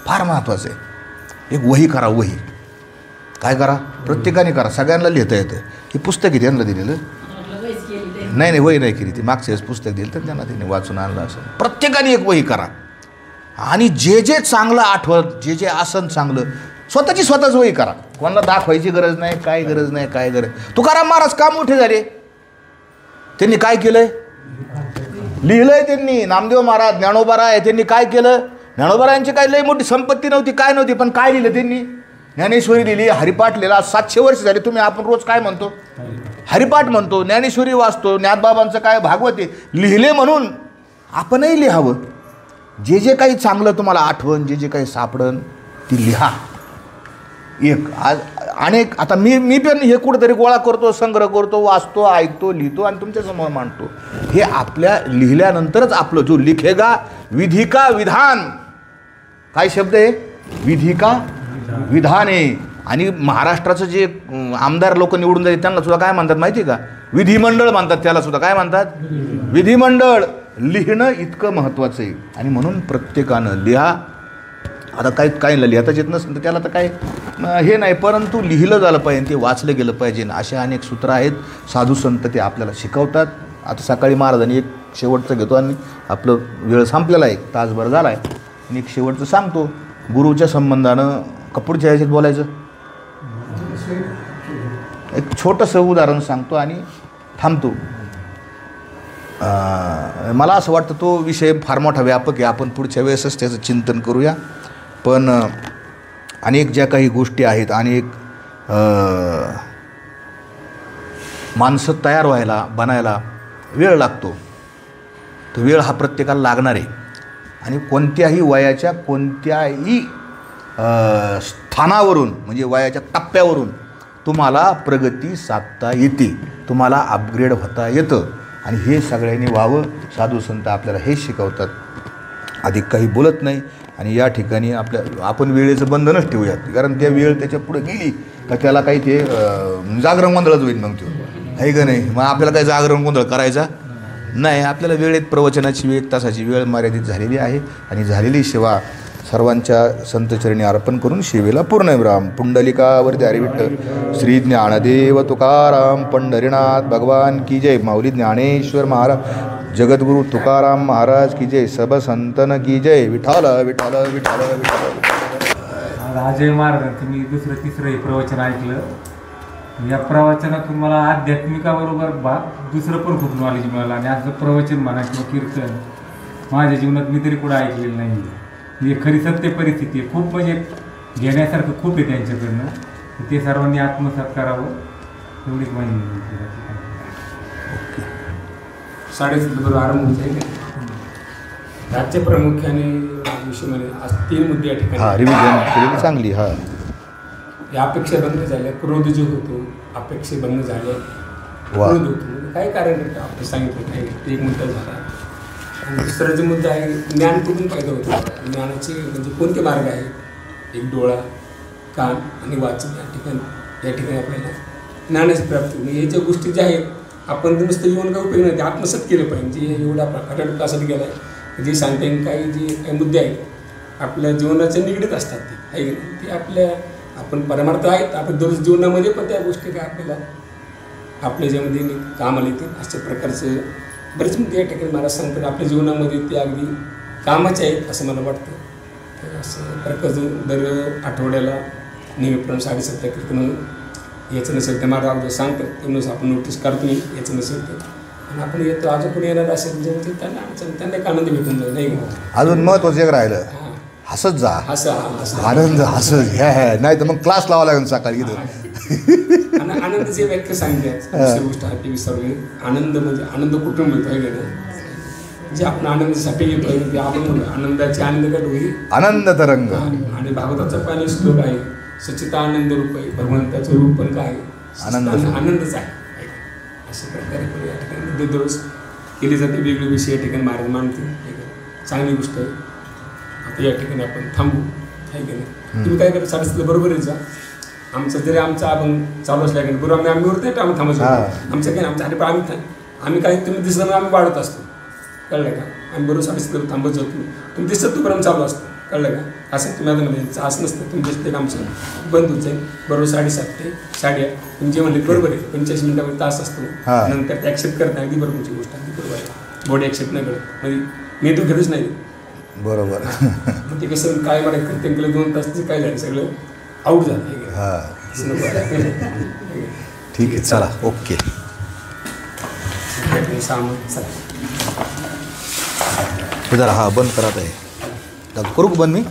फार महत्त्वाचं आहे. एक वही करा. वही काय करा? प्रत्येकाने करा. सगळ्यांना लिहिता येतं. हे पुस्तक आहे त्यांना दिलेलं नाही, वही नाही केली ती. मागच्या वेळेस पुस्तक दिलं तर त्यांना तिने वाचून आणलं असं. प्रत्येकाने एक वही करा. आणि जे जे चांगलं आठवत, जे जे आसन चांगलं, स्वतःच वही करा. कोणाला दाखवायची गरज नाही, काय गरज नाही, काय गरज. तुकाराम महाराज का मोठे झाले? त्यांनी काय केलंय? लिहिलंय त्यांनी. नामदेव महाराज, ज्ञानोबाराय, त्यांनी काय केलं? ज्ञानोबारायांची काही लई मोठी संपत्ती नव्हती, काय नव्हती, पण काय लिहिलं त्यांनी? ज्ञानेश्वरी लिहिली, हरिपाठ लिहिला. 700 वर्ष झाले. तुम्ही आपण रोज काय म्हणतो? हरिपाठ म्हणतो, ज्ञानेश्वरी वाचतो, ज्ञानबाबांचं काय भागवते लिहिले. म्हणून आपणही लिहावं. जे जे काही चांगलं तुम्हाला आठवण, जे जे काही सापडन ती लिहा. एक आज अनेक आता मी पण हे कुठेतरी गोळा करतो, संग्रह करतो, वाचतो, ऐकतो, लिहितो आणि तुमच्यासमोर मांडतो. हे आपल्या लिहिल्यानंतरच आपलं जो लिखेगा विधी का विधान. काय शब्द आहे? विधी का विधान आहे. आणि महाराष्ट्राचं जे आमदार लोक निवडून जाते त्यांना सुद्धा काय म्हणतात माहिती आहे का? विधिमंडळ म्हणतात. त्याला सुद्धा काय म्हणतात? विधिमंडळ. लिहिणं इतकं महत्त्वाचं आहे. आणि म्हणून प्रत्येकानं लिहा. आता काही लिहिताच येत नसेल तर त्याला तर काय हे नाही, परंतु लिहिलं झालं पाहिजे, ते वाचलं गेलं पाहिजे. असे अनेक सूत्र आहेत. साधू संत ते आपल्याला शिकवतात. आता सकाळी महाराजांनी एक शेवटचं घेतो आणि आपलं वेळ संपलेला आहे, तासभर झाला आहे. आणि एक शेवटचं सांगतो गुरुच्या संबंधानं. कपूरच्या ह्याच्यात बोलायचं एक छोटंसं उदाहरण सांगतो आणि थांबतो. मला असं वाटतं तो विषय फार मोठा व्यापक आहे, आपण पुढच्या वेळेसच त्याचं चिंतन करूया. पण अनेक ज्या काही गोष्टी आहेत, अनेक माणसं तयार व्हायला बनायला वेळ लागतो. तो वेळ हा प्रत्येकाला लागणार आहे आणि कोणत्याही वयाच्या कोणत्याही स्थानावरून म्हणजे वयाच्या टप्प्यावरून तुम्हाला प्रगती साधता येते, तुम्हाला अपग्रेड होता येतं आणि हे सगळ्यांनी व्हावं. साधू संत आपल्याला हे शिकवतात. अधिक काही बोलत नाही आणि या ठिकाणी आपण वेळेचं बंधनच ठेवूयात, कारण त्या वेळ त्याच्या पुढे गेली का त्याला काही ते जागरण गोंधळच होईल. मग तो आहे का नाही, मग आपल्याला काही जागरण गोंधळ करायचा नाही. आपल्याला वेळेत प्रवचनाची 1 तासाची वेळ मर्यादित झालेली आहे आणि झालेली सेवा सर्वांच्या संतचरणी अर्पण करून सेवेला पूर्णविराम. पुंडलिकावरती हरी विठ्ठल. श्री ज्ञानदेव तुकाराम पंढरीनाथ भगवान की जय. माऊली ज्ञानेश्वर महाराज जगद्गुरु तुकाराम महाराज की जय. सब संतन की जय. विठाल विठाल विठाल विठाल. राजे महाराजांचं मी 2-3 हे प्रवचन ऐकलं. या प्रवचनातून मला आध्यात्मिकाबरोबर दुसरं पण खूप नॉलेज मिळालं आणि असं प्रवचन म्हणा किंवा कीर्तन माझ्या जीवनात मी तरी कुठं ऐकलेलं नाही. ही खरी सत्य परिस्थिती आहे. खूप म्हणजे घेण्यासारखं खूप आहे त्यांच्याकडनं. ते सर्वांनी आत्मसात करावं एवढीच माहिती. 7:30 बरोबर आरंभ होत आहे. राज्य प्रामुख्याने विषय म्हणजे आज 3 मुद्दे या ठिकाणी रिव्हिजन केलेली चांगली. या अपेक्षा बंद झाल्या, क्रोध जे होतो अपेक्षा बंद झाल्या, क्रोध होतो काय कारण आपण सांगितलं काय. एक मुद्दा झाला आणि दुसरा जो मुद्दा आहे ज्ञान कुठून फायदा होतो. ज्ञानाचे म्हणजे कोणते मार्ग आहे. एक डोळा, कान आणि वाचन या ठिकाणी आपल्याला ज्ञानाची प्राप्ती. म्हणजे या ज्या गोष्टी ज्या आहेत आपण नुसतं येऊन काय उपयोग नाही, ते आत्मसात केलं पाहिजे. जे एवढा प्रकारात क्लासात गेला आहे जे सांगता येईल काही मुद्दे आहेत आपल्या जीवनाच्या निगडीत असतात ते आपल्या आपण परमार्थ आहेत आपण दररोज जीवनामध्ये पण त्या गोष्टी काय आपल्याला आपल्या ज्यामध्ये कामाला येतील अशा प्रकारचे बरेच मुद्दे या ठिकाणी महाराज सांगतात. आपल्या जीवनामध्ये ते अगदी कामाचे आहेत असं मला वाटतं. तर असं प्रकारचं दर आठवड्याला नेहमीप्रमाणे 7:30 कीर्तन याचं नसेल तर महाराज अगोदर सांगतात तेवढंच आपण नोटीस करतो मी याचं नसेल तर. आणि आपण येतो अजून कोणी येणार असेल म्हणजे त्यांना एक आनंद भेटून जाईल नाही. अजून महत्त्वाचं एक राहिलं, हसत जा. आनंद हसत ह्या नाही तर मग क्लास लावा लागेल सकाळी इथं. आनंद जे व्याख्या सांगितली दुसरी गोष्ट आहे ती विसरली. आनंद म्हणजे आनंद कुठून मिळतो आहे का जे आपण आनंदासाठी येतो ते आपण आनंदाची आनंद होईल आनंद तरंग. आणि भागवताचा पाणी श्लोक आहे सच्चिदानंद रूप आहे. भगवंताचं रूप पण काय आनंदच आहे. अशा प्रकारे पण या ठिकाणी दररोज केली जाते. वेगवेगळे विषय या ठिकाणी महाराज मांडते. चांगली गोष्ट आहे. आता या ठिकाणी आपण थांबू आहे की नाही. तुम्ही काय करा 7:30 बरोबर आहे जा. आमचं जरी आमचा अभंग चालू असल्या की बरोबर आम्ही उरतो आम्ही थांबतो. आमचं काय आमच्या आम्ही काही तुम्ही दिसलं आम्ही वाढत असतो कळलं का. आम्ही बरोबर 7:30 थांबत जातो. तुम्ही दिसत तोपर्यंत चालू असतो कळलं का. असं तुम्ही आता असं नसतं तुम्ही दिसते का आमचं बंद होत जाईल. बरोबर 7:30 ते 8:30 तुम्ही जे म्हणले बरोबर आहे. 45 मिनिटामध्ये तास असतो. नंतर ते ॲक्सेप्ट करता अगदी बरोबर तुमची गोष्ट अगदी बरोबर आहे. बॉडी ॲक्सेप्ट नाही करत म्हणजे मेंदू घेतच नाही बरोबर. मग ते कसं काय म्हणायचं ते 2 तास काय झालं सगळं आऊट झालं. ठीक आहे चला ओके. सामान जरा बंद करत आहे करू बंद मी.